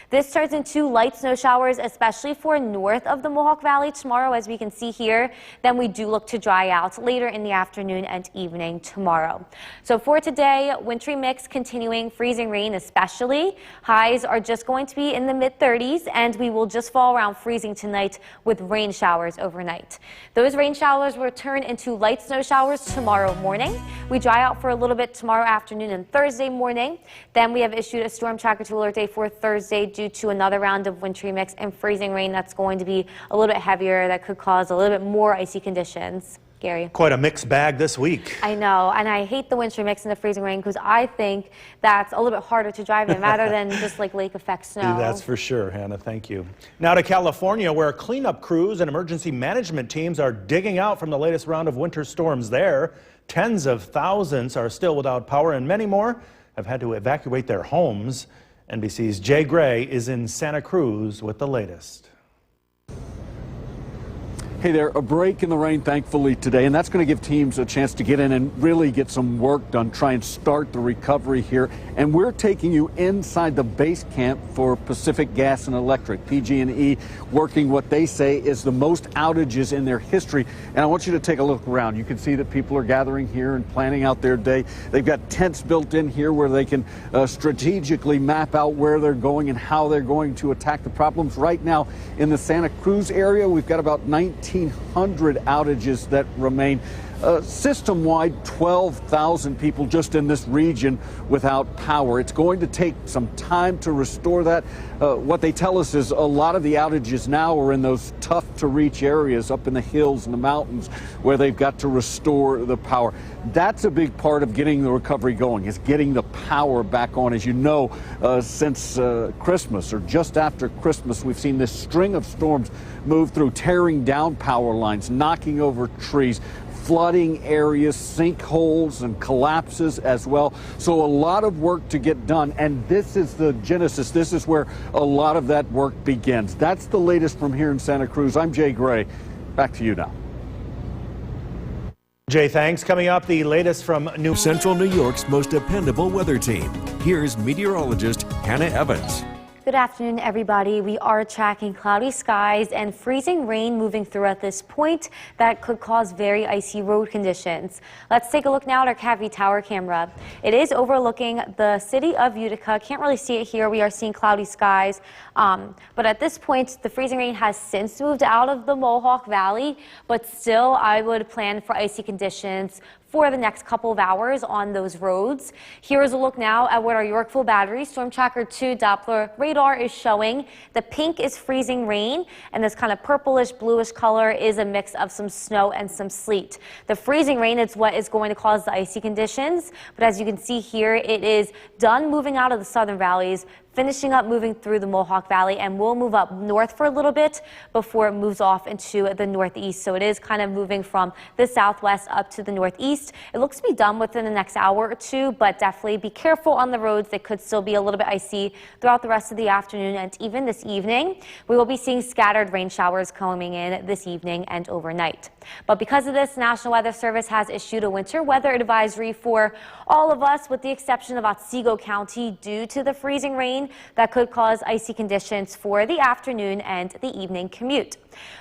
This turns into light snow showers, especially for north of the Mohawk Valley tomorrow, as we can see here. Then we do look to dry out later in the afternoon and evening tomorrow. So for today, wintry mix continuing, freezing rain especially. Highs are just going to be in the mid-30s, and we will just fall around freezing tonight with rain showers overnight. Those rain showers will turn into light snow showers tomorrow morning. We dry out for a little bit tomorrow afternoon and Thursday morning. Then we have issued a Storm Tracker 2 alert day for Thursday due to another round of wintry mix and freezing rain that's going to be a little bit heavier, that could cause a little bit more icy conditions. Gary. Quite a mixed bag this week. I know, and I hate the wintry mix and the freezing rain because I think that's a little bit harder to drive in rather than just like lake effect snow. That's for sure, Hannah. Thank you. Now to California, where cleanup crews and emergency management teams are digging out from the latest round of winter storms there. Tens of thousands are still without power, and many more have had to evacuate their homes. NBC's Jay Gray is in Santa Cruz with the latest. Hey there, a break in the rain thankfully today, and that's going to give teams a chance to get in and really get some work done, try and start the recovery here. And we're taking you inside the base camp for Pacific Gas and Electric, PG&E, working what they say is the most outages in their history. And I want you to take a look around. You can see that people are gathering here and planning out their day. They've got tents built in here where they can strategically map out where they're going and how they're going to attack the problems. Right now in the Santa Cruz area, we've got about 1,900 outages that remain. System-wide, 12,000 people just in this region without power. It's going to take some time to restore that. What they tell us is a lot of the outages now are in those tough-to-reach areas up in the hills and the mountains where they've got to restore the power. That's a big part of getting the recovery going, is getting the power back on. As you know, since Christmas or just after Christmas, we've seen this string of storms move through, tearing down power lines, knocking over trees, flooding areas, sinkholes and collapses as well. So a lot of work to get done, and this is the genesis. This is where a lot of that work begins. That's the latest from here in Santa Cruz. I'm Jay Gray. Back to you now. Jay, thanks. Coming up, the latest from New Central New York's most dependable weather team. Here's meteorologist Hannah Evans. Good afternoon, everybody. We are tracking cloudy skies and freezing rain moving through at this point that could cause very icy road conditions. Let's take a look now at our Cavity Tower camera. It is overlooking the city of Utica. Can't really see it here. We are seeing cloudy skies. But at this point, the freezing rain has since moved out of the Mohawk Valley, but still I would plan for icy conditions for the next couple of hours on those roads. Here is a look now at what our Yorkville Battery Storm Tracker 2 Doppler radar is showing. The pink is freezing rain, and this kind of purplish bluish color is a mix of some snow and some sleet. The freezing rain is what is going to cause the icy conditions, but as you can see here, it is done moving out of the southern valleys, finishing up moving through the Mohawk Valley, and will move up north for a little bit before it moves off into the northeast. So it is kind of moving from the southwest up to the northeast. It looks to be done within the next hour or two, but definitely be careful on the roads. They could still be a little bit icy throughout the rest of the afternoon and even this evening. We will be seeing scattered rain showers coming in this evening and overnight. But because of this, National Weather Service has issued a winter weather advisory for all of us, with the exception of Otsego County, due to the freezing rain that could cause icy conditions for the afternoon and the evening commute.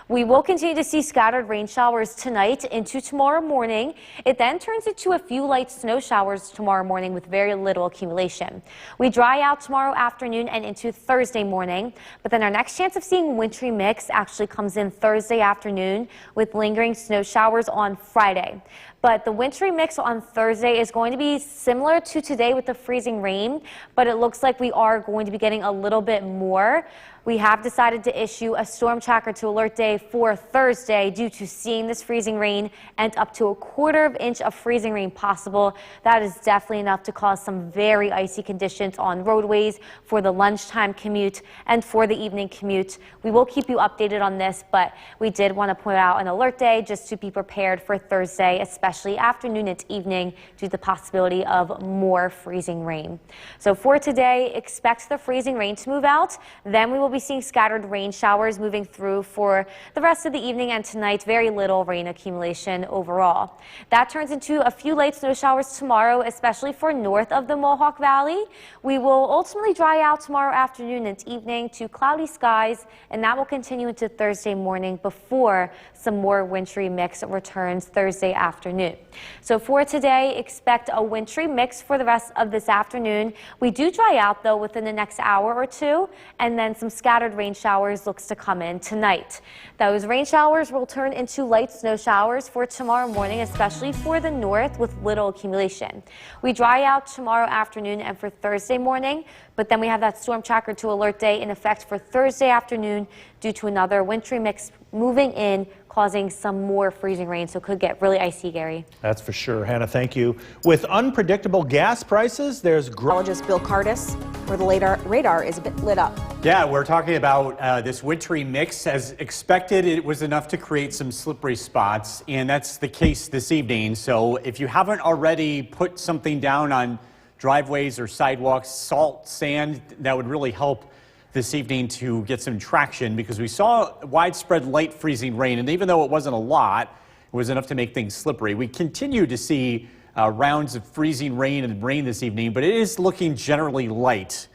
We will continue to see scattered rain showers tonight into tomorrow morning. It then turns into a few light snow showers tomorrow morning with very little accumulation. We dry out tomorrow afternoon and into Thursday morning, but then our next chance of seeing wintry mix actually comes in Thursday afternoon with lingering snow showers on Friday. But the wintry mix on Thursday is going to be similar to today with the freezing rain, but it looks like we are going to be getting a little bit more We have decided to issue a storm tracker to alert day for Thursday due to seeing this freezing rain and up to 1/4 inch of freezing rain possible. That is definitely enough to cause some very icy conditions on roadways for the lunchtime commute and for the evening commute. We will keep you updated on this, but we did want to point out an alert day just to be prepared for Thursday, especially afternoon and evening due to the possibility of more freezing rain. So for today, expect the freezing rain to move out. Then we will be seeing scattered rain showers moving through for the rest of the evening and tonight. Very little rain accumulation overall. That turns into a few light snow showers tomorrow, especially for north of the Mohawk Valley. We will ultimately dry out tomorrow afternoon and evening to cloudy skies, and that will continue into Thursday morning before some more wintry mix returns Thursday afternoon. So for today, expect a wintry mix for the rest of this afternoon. We do dry out though within the next hour or two, and then some scattered rain showers looks to come in tonight. Those rain showers will turn into light snow showers for tomorrow morning, especially for the north with little accumulation. We dry out tomorrow afternoon and for Thursday morning, but then we have that storm tracker to alert day in effect for Thursday afternoon due to another wintry mix moving in, causing some more freezing rain, so it could get really icy, Gary. That's for sure. Hannah, thank you. With unpredictable gas prices, there's Meteorologist Bill Cardis, where the radar is a bit lit up. Yeah, we're talking about this wintry mix. As expected, it was enough to create some slippery spots, and that's the case this evening. So if you haven't already put something down on driveways or sidewalks, salt, sand, that would really help this evening to get some traction, because we saw widespread light freezing rain, and even though it wasn't a lot, it was enough to make things slippery. We continue to see rounds of freezing rain and rain this evening, but it is looking generally light.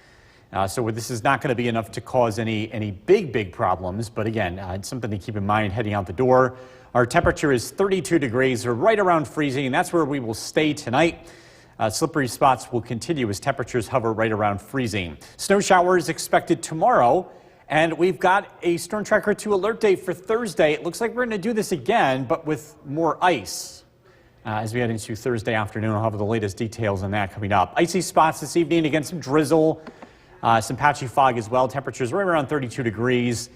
So this is not going to be enough to cause any big problems, but again, it's something to keep in mind heading out the door. Our temperature is 32 degrees, or right around freezing, and that's where we will stay tonight. Slippery spots will continue as temperatures hover right around freezing. Snow showers expected tomorrow, and we've got a storm tracker to alert day for Thursday. It looks like we're going to do this again, but with more ice. As we head into Thursday afternoon, I'll have the latest details on that coming up. Icy spots this evening, again, some drizzle, some patchy fog as well. Temperatures right around 32 degrees.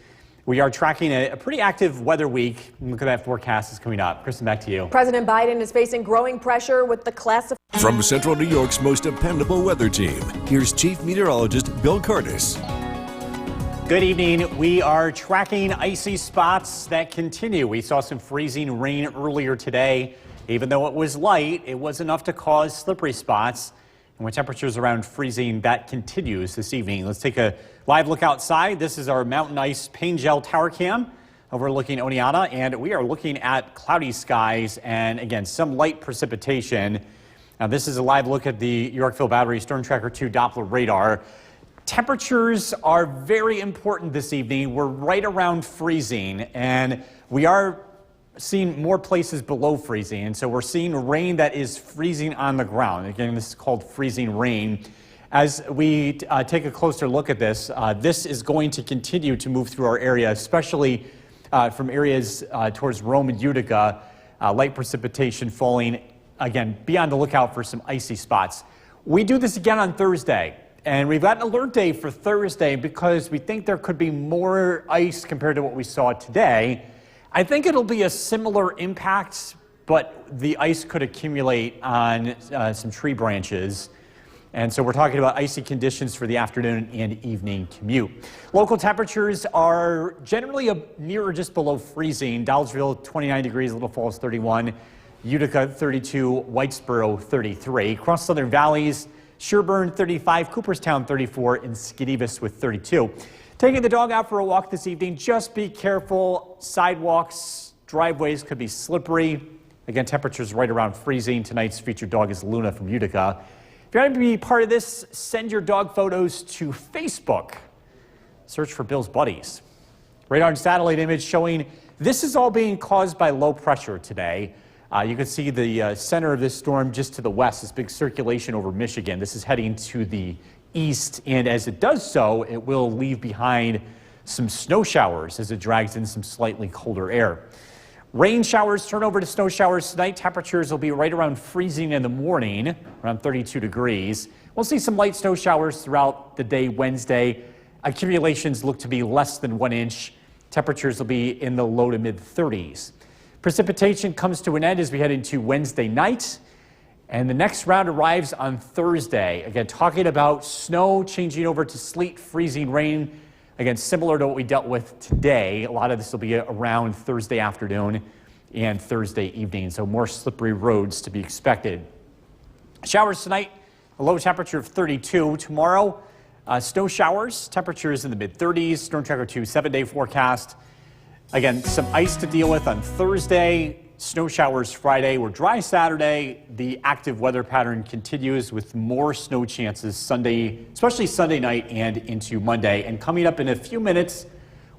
We are tracking a pretty active weather week. Look at that forecast is coming up. Kristen, back to you. President Biden is facing growing pressure with the classified. From Central New York's most dependable weather team, here's Chief Meteorologist Bill Cardis. Good evening. We are tracking icy spots that continue. We saw some freezing rain earlier today. Even though it was light, it was enough to cause slippery spots. And with temperatures around freezing, that continues this evening. Let's take a live look outside. This is our mountain ice pain gel tower cam overlooking Oneonta, and we are looking at cloudy skies and, again, some light precipitation. Now, this is a live look at the Yorkville Battery Storm Tracker 2 Doppler radar. Temperatures are very important this evening. We're right around freezing, and we are seeing more places below freezing. And so we're seeing rain that is freezing on the ground. Again, this is called freezing rain. As we take a closer look at this, this is going to continue to move through our area, especially from areas towards Rome and Utica. Light precipitation falling. Again, be on the lookout for some icy spots. We do this again on Thursday, and we've got an alert day for Thursday because we think there could be more ice compared to what we saw today. I think it'll be a similar impact, but the ice could accumulate on some tree branches. And so we're talking about icy conditions for the afternoon and evening commute. Local temperatures are generally near or just below freezing. Dolgeville, 29 degrees, Little Falls, 31. Utica, 32. Whitesboro, 33. Across Southern Valleys, Sherburne, 35. Cooperstown, 34. And Skidivus with 32. Taking the dog out for a walk this evening, just be careful. Sidewalks, driveways could be slippery. Again, temperatures right around freezing. Tonight's featured dog is Luna from Utica. If you want to be part of this, send your dog photos to Facebook. Search for Bill's Buddies. Radar and satellite image showing this is all being caused by low pressure today. You can see the center of this storm just to the west, this big circulation over Michigan. This is heading to the east, and as it does so, it will leave behind some snow showers as it drags in some slightly colder air. Rain showers turn over to snow showers tonight. Temperatures will be right around freezing in the morning, around 32 degrees. We'll see some light snow showers throughout the day Wednesday. accumulations look to be less than 1 inch. Temperatures will be in the low to mid 30s. Precipitation comes to an end as we head into Wednesday night, and the next round arrives on Thursday. Again, talking about snow changing over to sleet, freezing rain. Again, similar to what we dealt with today. A lot of this will be around Thursday afternoon and Thursday evening, so more slippery roads to be expected. Showers tonight, a low temperature of 32. Tomorrow, snow showers, temperatures in the mid-30s. Storm Tracker 2 7-day forecast. Again, some ice to deal with on Thursday. Snow showers Friday. We're dry Saturday. The active weather pattern continues with more snow chances Sunday, especially Sunday night and into Monday. And coming up in a few minutes,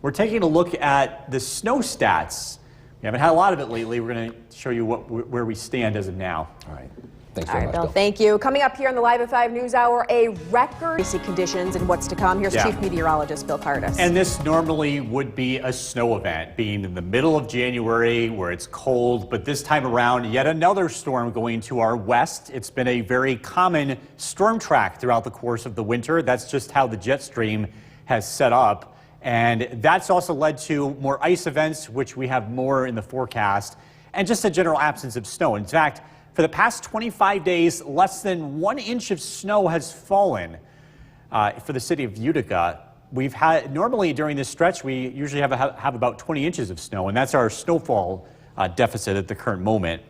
we're taking a look at the snow stats. We haven't had a lot of it lately. We're going to show you where we stand as of now. All right. Thanks All very right, much, Bill, thank you. Coming up here on the Live at 5 News Hour, a record icy conditions and what's to come. Here's Chief Meteorologist Bill Cardis. And this normally would be a snow event, being in the middle of January where it's cold, but this time around, yet another storm going to our west. It's been a very common storm track throughout the course of the winter. That's just how the jet stream has set up. And that's also led to more ice events, which we have more in the forecast, and just a general absence of snow. In fact, for the past 25 days, less than 1 inch of snow has fallen for the city of Utica. We've had, normally during this stretch, we usually have about 20 inches of snow, and that's our snowfall deficit at the current moment.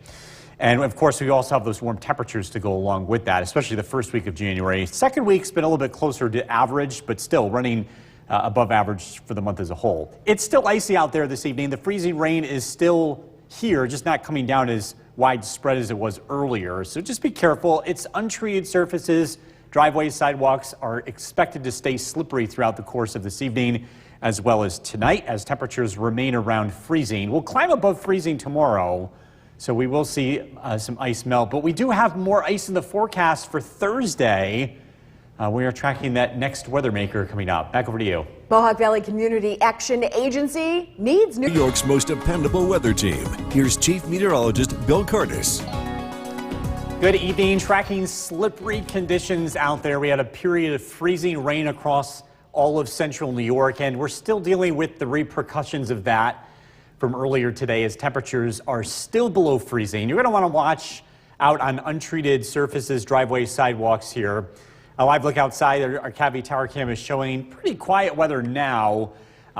And of course, we also have those warm temperatures to go along with that, especially the first week of January. Second week's been a little bit closer to average, but still running above average for the month as a whole. It's still icy out there this evening. The freezing rain is still here, just not coming down as widespread as it was earlier. So just be careful. It's untreated surfaces. Driveways, sidewalks are expected to stay slippery throughout the course of this evening, as well as tonight, as temperatures remain around freezing. We'll climb above freezing tomorrow, so we will see some ice melt. But we do have more ice in the forecast for Thursday. We are tracking that next weather maker coming up. Back over to you. Mohawk Valley Community Action Agency needs New York's most dependable weather team. Here's Chief Meteorologist Bill Cardis. Good evening. Tracking slippery conditions out there. We had a period of freezing rain across all of central New York, and we're still dealing with the repercussions of that from earlier today as temperatures are still below freezing. You're going to want to watch out on untreated surfaces, driveways, sidewalks here. A live look outside, our Cavity Tower Cam is showing pretty quiet weather now.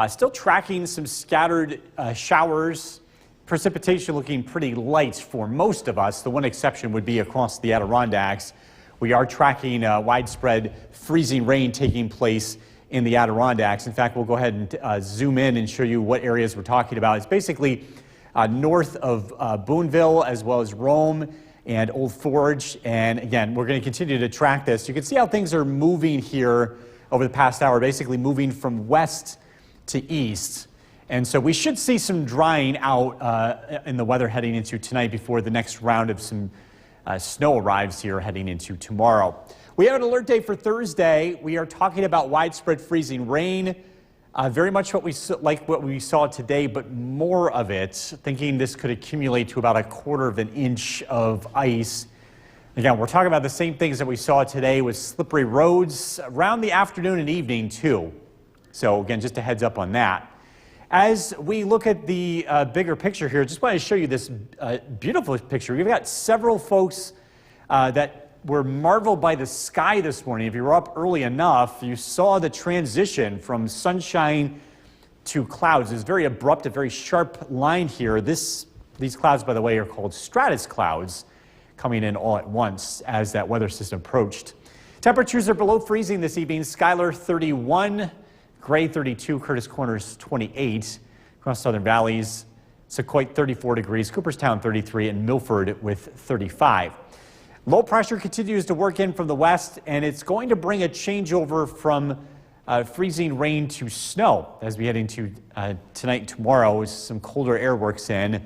Still tracking some scattered showers. Precipitation looking pretty light for most of us. The one exception would be across the Adirondacks. We are tracking widespread freezing rain taking place in the Adirondacks. In fact, we'll go ahead and zoom in and show you what areas we're talking about. It's basically north of Boonville, as well as Rome and Old Forge. And again, we're going to continue to track this. You can see how things are moving here over the past hour, basically moving from west to east. And so we should see some drying out in the weather heading into tonight before the next round of some snow arrives here heading into tomorrow. We have an alert day for Thursday. We are talking about widespread freezing rain. Very much what we saw today, but more of it, thinking this could accumulate to about 1/4 of an inch of ice. Again, we're talking about the same things that we saw today with slippery roads around the afternoon and evening too. So again, just a heads up on that. As we look at the bigger picture here, just want to show you this beautiful picture. We've got several folks that were marveled by the sky this morning. If you were up early enough, you saw the transition from sunshine to clouds. It's very abrupt, a very sharp line here. These clouds, by the way, are called stratus clouds, coming in all at once as that weather system approached. Temperatures are below freezing this evening. Schuyler 31, Gray 32, Curtis Corners 28. Across Southern Valleys, Sequoia 34 degrees, Cooperstown 33, and Milford with 35. Low pressure continues to work in from the west, and it's going to bring a changeover from freezing rain to snow as we head into tonight and tomorrow as some colder air works in.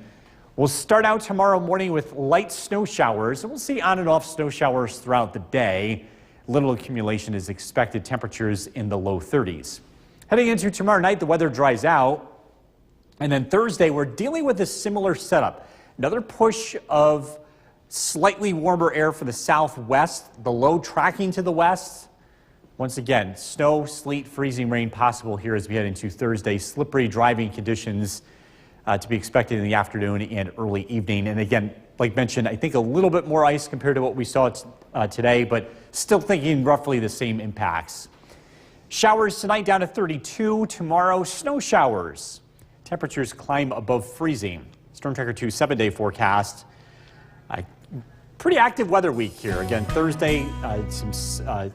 We'll start out tomorrow morning with light snow showers, and we'll see on and off snow showers throughout the day. Little accumulation is expected, temperatures in the low 30s. Heading into tomorrow night, the weather dries out, and then Thursday, we're dealing with a similar setup. Another push of slightly warmer air for the southwest, the low tracking to the west, Once again, snow, sleet, freezing rain possible here as we head into Thursday. Slippery driving conditions to be expected in the afternoon and early evening. And again, like mentioned, I think a little bit more ice compared to what we saw today, but still thinking roughly the same impacts. Showers tonight down to 32. Tomorrow, snow showers. Temperatures climb above freezing. Storm Tracker 2 7-day forecast. Pretty active weather week here. Again, Thursday, some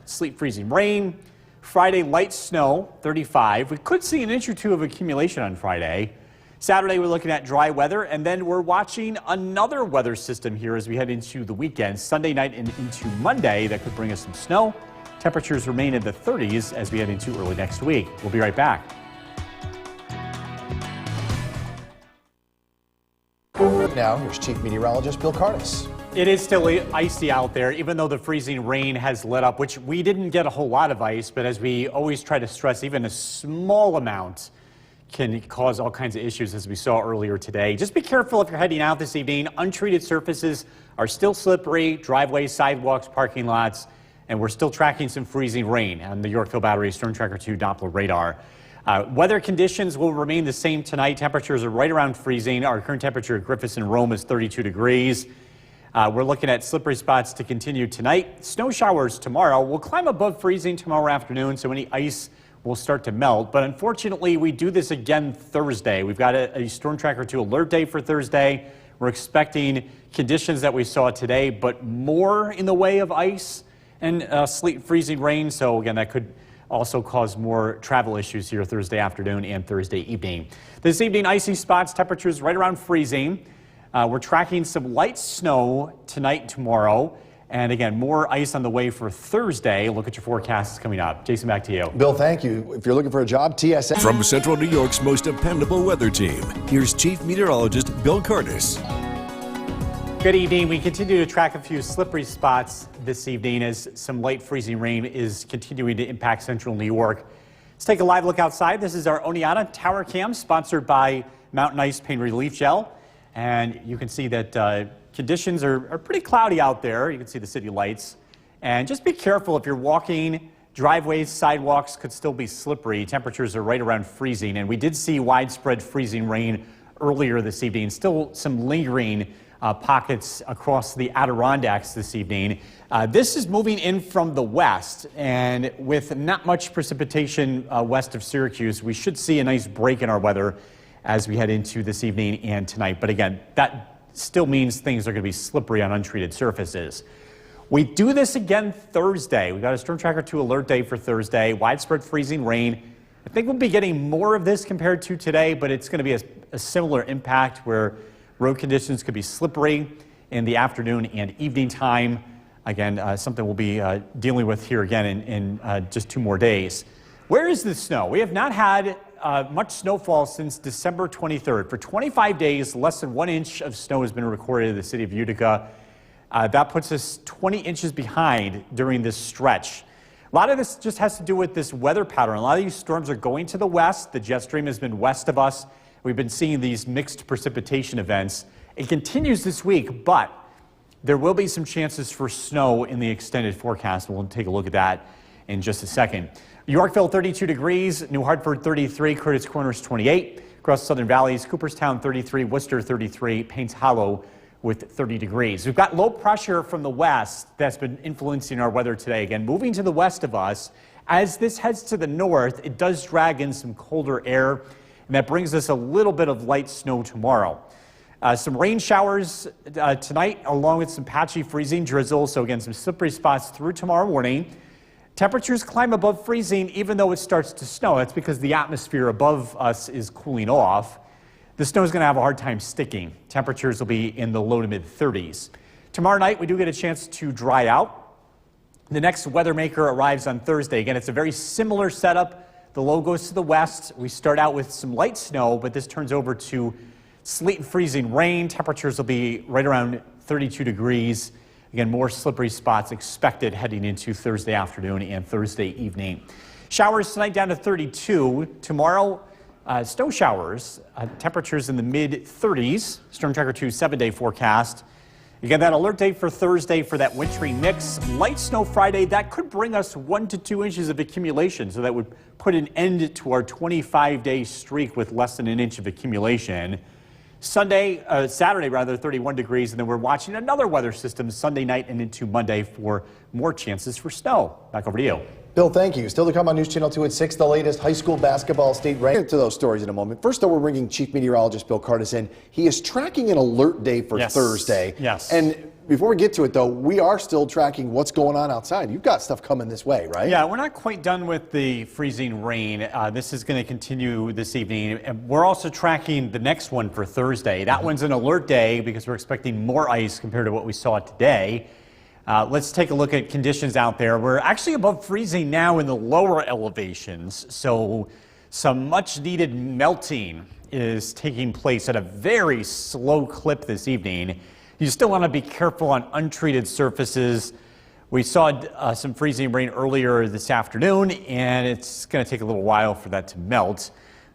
sleet, freezing rain. Friday, light snow, 35. We could see an inch or two of accumulation on Friday. Saturday, we're looking at dry weather, and then we're watching another weather system here as we head into the weekend. Sunday night and into Monday, that could bring us some snow. Temperatures remain in the 30s as we head into early next week. We'll be right back. Now, here's Chief Meteorologist Bill Curtis. It is still icy out there, even though the freezing rain has let up, which we didn't get a whole lot of ice, but as we always try to stress, even a small amount can cause all kinds of issues, as we saw earlier today. Just be careful if you're heading out this evening. Untreated surfaces are still slippery, driveways, sidewalks, parking lots, and we're still tracking some freezing rain on the Yorkville Battery Storm Tracker 2 Doppler radar. Weather conditions will remain the same tonight. Temperatures are right around freezing. Our current temperature at Griffiths and Rome is 32 degrees. We're looking at slippery spots to continue tonight. Snow showers tomorrow. We'll climb above freezing tomorrow afternoon, so any ice will start to melt. But unfortunately, we do this again Thursday. We've got a Storm Tracker 2 alert day for Thursday. We're expecting conditions that we saw today, but more in the way of ice and sleet, freezing rain. So again, that could also cause more travel issues here Thursday afternoon and Thursday evening. This evening, icy spots, temperatures right around freezing. We're tracking some light snow tonight and tomorrow. And again, more ice on the way for Thursday. Look at your forecasts coming up. Jason, back to you. Bill, thank you. If you're looking for a job, TSN. From Central New York's most dependable weather team, here's Chief Meteorologist Bill Curtis. Good evening. We continue to track a few slippery spots this evening as some light freezing rain is continuing to impact Central New York. Let's take a live look outside. This is our Oneonta Tower Cam, sponsored by Mountain Ice Pain Relief Gel. And you can see that conditions are pretty cloudy out there. You can see the city lights. And just be careful if you're walking. Driveways, sidewalks could still be slippery. Temperatures are right around freezing. And we did see widespread freezing rain earlier this evening. Still some lingering pockets across the Adirondacks this evening. This is moving in from the west, and with not much precipitation west of Syracuse, we should see a nice break in our weather as we head into this evening and tonight. But again, that still means things are going to be slippery on untreated surfaces. We do this again Thursday. We've got a Storm Tracker 2 alert day for Thursday. Widespread freezing rain. I think we'll be getting more of this compared to today, but it's going to be a similar impact where road conditions could be slippery in the afternoon and evening time. Again, something we'll be dealing with here again in just 2 more days. Where is the snow? We have not had much snowfall since December 23rd. For 25 days, less than 1 inch of snow has been recorded in the city of Utica. That puts us 20 inches behind during this stretch. A lot of this just has to do with this weather pattern. A lot of these storms are going to the west. The jet stream has been west of us. We've been seeing these mixed precipitation events. It continues this week, but there will be some chances for snow in the extended forecast. We'll take a look at that in just a second. Yorkville, 32 degrees. New Hartford, 33. Curtis Corners, 28. Across Southern Valleys, Cooperstown, 33. Worcester, 33. Paynes Hollow with 30 degrees. We've got low pressure from the west that's been influencing our weather today. Again, moving to the west of us. As this heads to the north, it does drag in some colder air, and that brings us a little bit of light snow tomorrow. Some rain showers tonight, along with some patchy freezing drizzle. So again, some slippery spots through tomorrow morning. Temperatures climb above freezing even though it starts to snow. That's because the atmosphere above us is cooling off. The snow is going to have a hard time sticking. Temperatures will be in the low to mid 30s. Tomorrow night, we do get a chance to dry out. The next weather maker arrives on Thursday. Again, it's a very similar setup. The low goes to the west. We start out with some light snow, but this turns over to sleet and freezing rain. Temperatures will be right around 32 degrees. Again, more slippery spots expected heading into Thursday afternoon and Thursday evening. Showers tonight down to 32. Tomorrow, snow showers. Temperatures in the mid 30s. Storm Tracker 2 7-day forecast. You get that alert day for Thursday for that wintry mix. Light snow Friday, that could bring us 1 to 2 inches of accumulation. So that would put an end to our 25-day streak with less than an inch of accumulation. Saturday, 31 degrees, and then we're watching another weather system Sunday night and into Monday for more chances for snow. Back over to you. Bill, thank you. Still to come on News Channel 2 at 6, the latest high school basketball state rank. We'll get to those stories in a moment. First, though, we're bringing Chief Meteorologist Bill Curtis in. He is tracking an alert day for Thursday. Yes. And before we get to it, though, we are still tracking what's going on outside. You've got stuff coming this way, right? Yeah, we're not quite done with the freezing rain. This is going to continue this evening. And we're also tracking the next one for Thursday. That one's an alert day because we're expecting more ice compared to what we saw today. Let's take a look at conditions out there. We're actually above freezing now in the lower elevations, so some much needed melting is taking place at a very slow clip this evening. You still want to be careful on untreated surfaces. We saw some freezing rain earlier this afternoon, and it's going to take a little while for that to melt,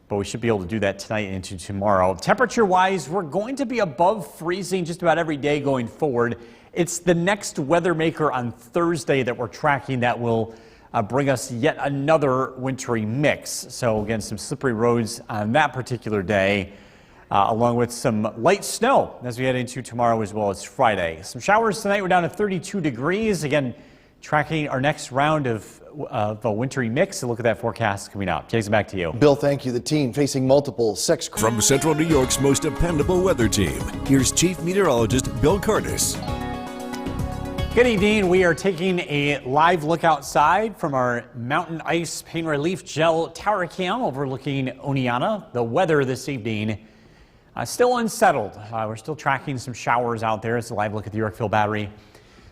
but we should be able to do that tonight and into tomorrow. Temperature-wise, we're going to be above freezing just about every day going forward. It's the next weather maker on Thursday that we're tracking that will bring us yet another wintry mix. So again, some slippery roads on that particular day, along with some light snow as we head into tomorrow as well as Friday. Some showers tonight. We're down to 32 degrees. Again, tracking our next round of a wintry mix. A look at that forecast coming up. Jason, back to you. Bill, thank you. The team facing multiple sex crimes. From Central New York's most dependable weather team, here's Chief Meteorologist Bill Curtis. Good evening. We are taking a live look outside from our Mountain Ice Pain Relief Gel Tower Cam overlooking Oneonta. The weather this evening still unsettled. We're still tracking some showers out there. It's a live look at the Yorkville Battery.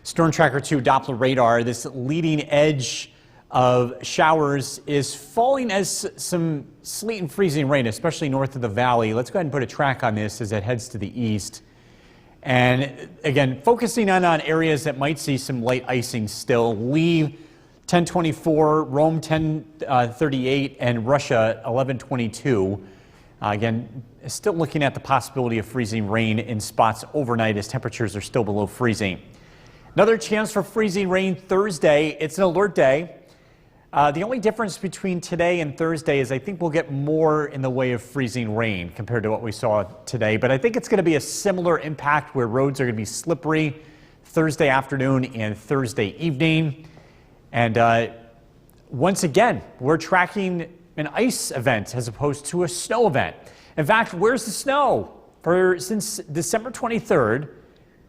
Storm Tracker 2 Doppler radar. This leading edge of showers is falling as some sleet and freezing rain, especially north of the valley. Let's go ahead and put a track on this as it heads to the east. And again, focusing on areas that might see some light icing still. Lee 1024, Rome 1038, and Russia 1122. Again, still looking at the possibility of freezing rain in spots overnight as temperatures are still below freezing. Another chance for freezing rain Thursday. It's an alert day. The only difference between today and Thursday is I think we'll get more in the way of freezing rain compared to what we saw today. But I think it's going to be a similar impact where roads are going to be slippery Thursday afternoon and Thursday evening. And once again, we're tracking an ice event as opposed to a snow event. In fact, where's the snow? Since December 23rd,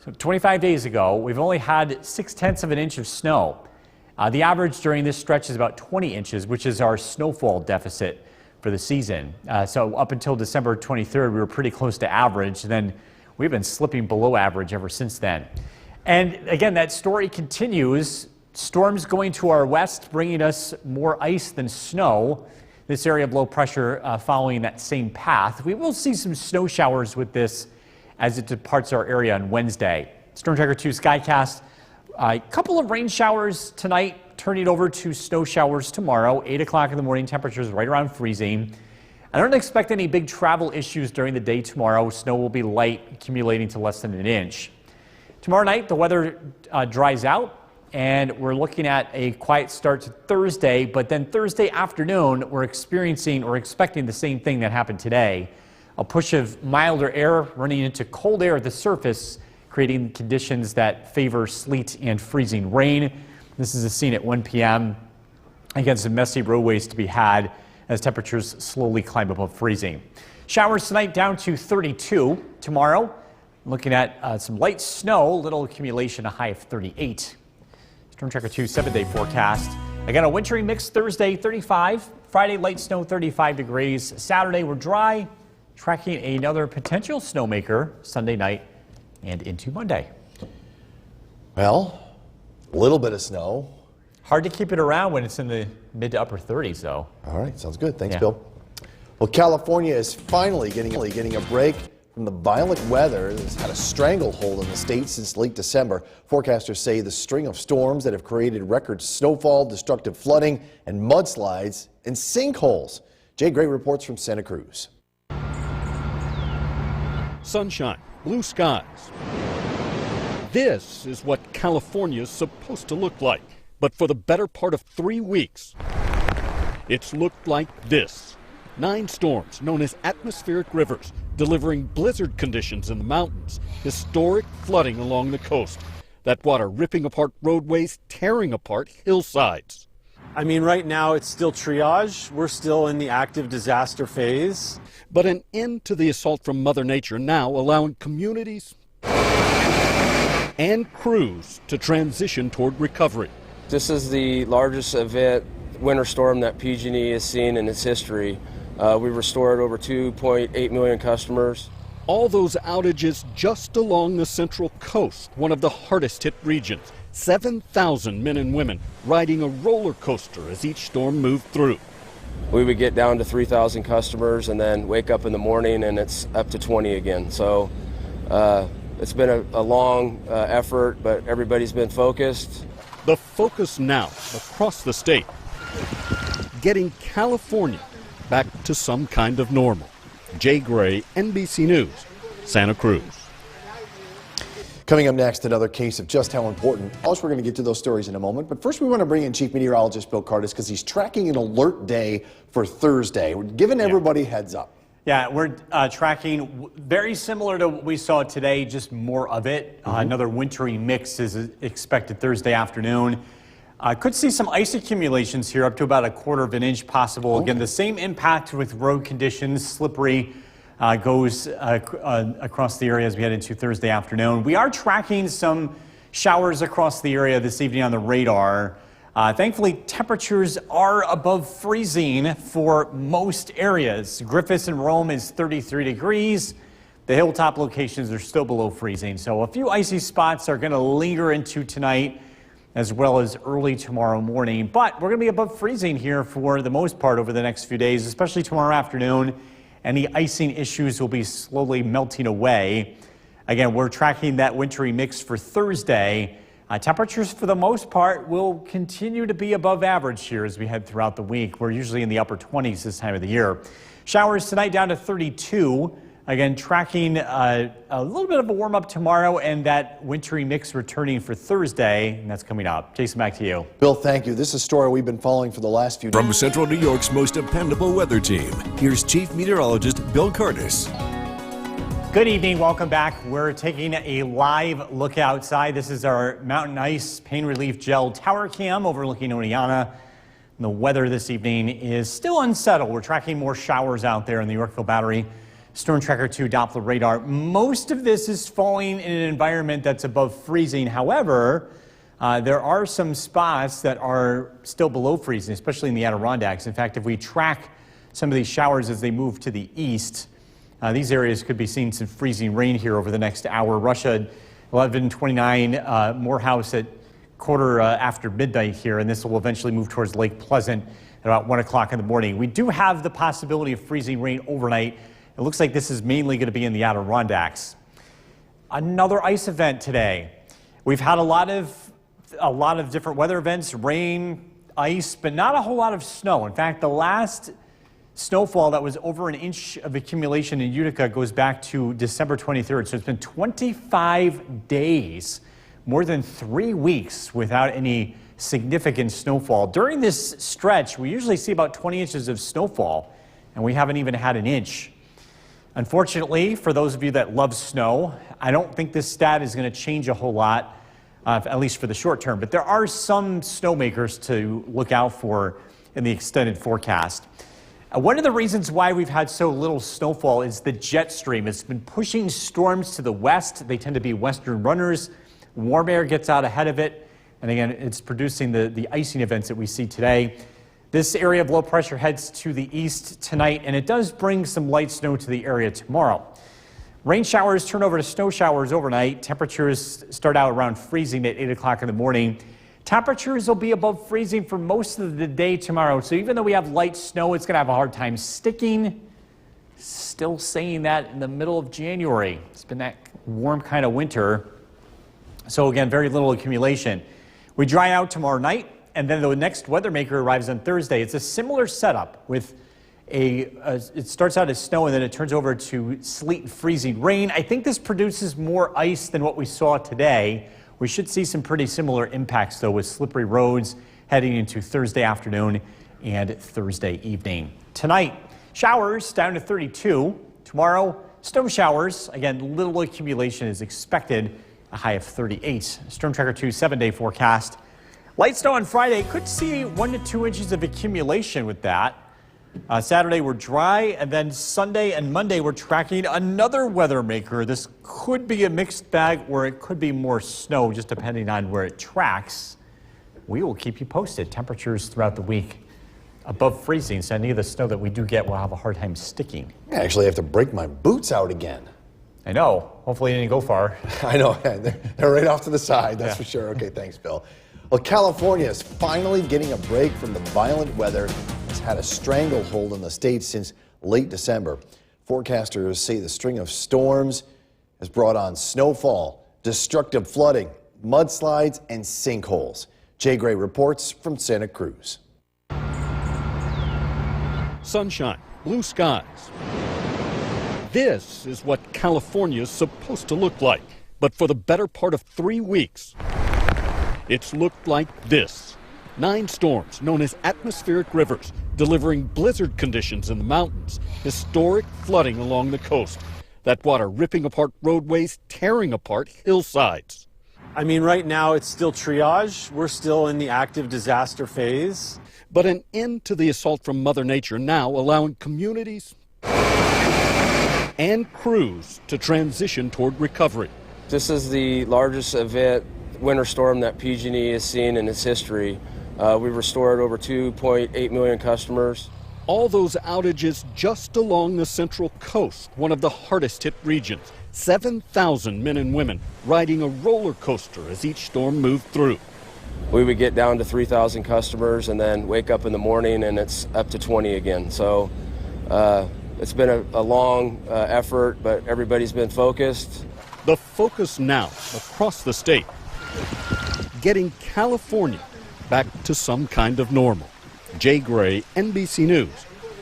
so 25 days ago, we've only had 0.6 of an inch of snow. The average during this stretch is about 20 inches, which is our snowfall deficit for the season. So up until December 23rd, we were pretty close to average. Then we've been slipping below average ever since then. And again, that story continues. Storms going to our west, bringing us more ice than snow. This area of low pressure following that same path. We will see some snow showers with this as it departs our area on Wednesday. Storm Tracker 2 Skycast. A couple of rain showers tonight, turning over to snow showers tomorrow. 8 o'clock in the morning, temperatures right around freezing. I don't expect any big travel issues during the day tomorrow. Snow will be light, accumulating to less than an inch. Tomorrow night, the weather dries out, and we're looking at a quiet start to Thursday. But then Thursday afternoon, we're expecting the same thing that happened today. A push of milder air running into cold air at the surface, creating conditions that favor sleet and freezing rain. This is a scene at 1 p.m. Again, some messy roadways to be had as temperatures slowly climb above freezing. Showers tonight down to 32. Tomorrow, looking at some light snow, little accumulation, a high of 38. Storm Tracker 2 7-day forecast. Again, a wintry mix Thursday, 35. Friday, light snow, 35 degrees. Saturday, we're dry, tracking another potential snowmaker Sunday night and into Monday. Well, a little bit of snow. Hard to keep it around when it's in the mid to upper 30s, though. All right, sounds good. Thanks, Yeah. Bill. Well, California is finally getting a break from the violent weather that's had a stranglehold in the state since late December. Forecasters say the string of storms that have created record snowfall, destructive flooding, and mudslides and sinkholes. Jay Gray reports from Santa Cruz. Sunshine, blue skies, This is what California is supposed to look like. But for the better part of 3 weeks, it's looked like this. 9 storms known as atmospheric rivers, delivering blizzard conditions in the mountains, historic flooding along the coast. That water ripping apart roadways, tearing apart hillsides. I mean, right now it's still triage. We're still in the active disaster phase. But an end to the assault from Mother Nature now allowing communities and crews to transition toward recovery. This is the largest winter storm that PG&E has seen in its history. We restored over 2.8 million customers. All those outages just along the Central Coast, one of the hardest hit regions. 7,000 men and women riding a roller coaster as each storm moved through. We would get down to 3,000 customers and then wake up in the morning and it's up to 20 again. So it's been a long effort, but everybody's been focused. The focus now across the state, getting California back to some kind of normal. Jay Gray, NBC News, Santa Cruz. Coming up next, another case of just how important. Also, we're going to get to those stories in a moment. But first, we want to bring in Chief Meteorologist Bill Curtis because he's tracking an alert day for Thursday. We're giving everybody heads up. Yeah, we're tracking very similar to what we saw today, just more of it. Another wintry mix is expected Thursday afternoon. Could see some ice accumulations here, up to about 1/4 of an inch possible. Again, the same impact with road conditions, slippery. Goes across the area as we head into Thursday afternoon. We are tracking some showers across the area this evening on the radar. Thankfully, temperatures are above freezing for most areas. Griffiths and Rome is 33 degrees. The hilltop locations are still below freezing. So a few icy spots are going to linger into tonight as well as early tomorrow morning. But we're going to be above freezing here for the most part over the next few days, especially tomorrow afternoon. Any icing issues will be slowly melting away. Again, we're tracking that wintry mix for Thursday. Temperatures for the most part will continue to be above average here as we head throughout the week. We're usually in the upper 20s this time of the year. Showers tonight down to 32. Again, tracking a little bit of a warm up tomorrow and that wintry mix returning for Thursday. And that's coming up. Jason, back to you. Bill, thank you. This is a story we've been following for the last few days. From Central New York's most dependable weather team, here's Chief Meteorologist Bill Curtis. Good evening. Welcome back. We're taking a live look outside. This is our Mountain Ice Pain Relief Gel Tower Cam overlooking Oneonta. The weather this evening is still unsettled. We're tracking more showers out there in the Yorkville Battery. Storm Tracker 2 Doppler radar. Most of this is falling in an environment that's above freezing. However, there are some spots that are still below freezing, especially in the Adirondacks. In fact, if we track some of these showers as they move to the east, these areas could be seeing some freezing rain here over the next hour. Russia 11:29, Morehouse at 1/4 after midnight here, and this will eventually move towards Lake Pleasant at about 1 o'clock in the morning. We do have the possibility of freezing rain overnight. It looks like this is mainly going to be in the Adirondacks. Another ice event today. We've had a lot of different weather events, rain, ice, but not a whole lot of snow. In fact, the last snowfall that was over 1 inch of accumulation in Utica goes back to December 23rd. So it's been 25 days, more than 3 weeks without any significant snowfall. During this stretch, we usually see about 20 inches of snowfall, and we haven't even had 1 inch. Unfortunately, for those of you that love snow, I don't think this stat is going to change a whole lot, at least for the short term. But there are some snowmakers to look out for in the extended forecast. One of the reasons why we've had so little snowfall is the jet stream. It's been pushing storms to the west. They tend to be western runners. Warm air gets out ahead of it. And again, it's producing the icing events that we see today. This area of low pressure heads to the east tonight, and it does bring some light snow to the area tomorrow. Rain showers turn over to snow showers overnight. Temperatures start out around freezing at 8 o'clock in the morning. Temperatures will be above freezing for most of the day tomorrow. So even though we have light snow, it's going to have a hard time sticking. Still saying that in the middle of January. It's been that warm kind of winter. So again, very little accumulation. We dry out tomorrow night, and then the next weather maker arrives on Thursday. It's a similar setup with it starts out as snow and then it turns over to sleet and freezing rain. I think this produces more ice than what we saw today. We should see some pretty similar impacts, though, with slippery roads heading into Thursday afternoon and Thursday evening. Tonight, showers down to 32. Tomorrow, snow showers. Again, little accumulation is expected, a high of 38. Storm Tracker 2 7-day forecast. Light snow on Friday. Could see 1 to 2 inches of accumulation with that. Saturday, we're dry, and then Sunday and Monday, we're tracking another weather maker. This could be a mixed bag, or it could be more snow, just depending on where it tracks. We will keep you posted. Temperatures throughout the week above freezing, so any of the snow that we do get will have a hard time sticking. I actually have to break my boots out again. I know. Hopefully, it didn't go far. I know. They're right off to the side, that's for sure. Okay, thanks, Bill. Well, California is finally getting a break from the violent weather that's had a stranglehold on the state since late December. Forecasters say the string of storms has brought on snowfall, destructive flooding, mudslides, and sinkholes. Jay Gray reports from Santa Cruz. Sunshine, blue skies. This is what California is supposed to look like. But for the better part of 3 weeks, it's looked like this. 9 storms known as atmospheric rivers, delivering blizzard conditions in the mountains, historic flooding along the coast. That water ripping apart roadways, tearing apart hillsides. I mean, right now it's still triage. We're still in the active disaster phase. But an end to the assault from Mother Nature now allowing communities and crews to transition toward recovery. This is the largest winter storm that PG&E has seen in its history. We've restored over 2.8 million customers. All those outages just along the Central Coast, one of the hardest hit regions. 7,000 men and women riding a roller coaster as each storm moved through. We would get down to 3,000 customers and then wake up in the morning and it's up to 20 again. So it's been a long effort, but everybody's been focused. The focus now across the state, getting California back to some kind of normal. Jay Gray, NBC News,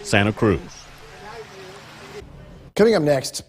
Santa Cruz. Coming up next,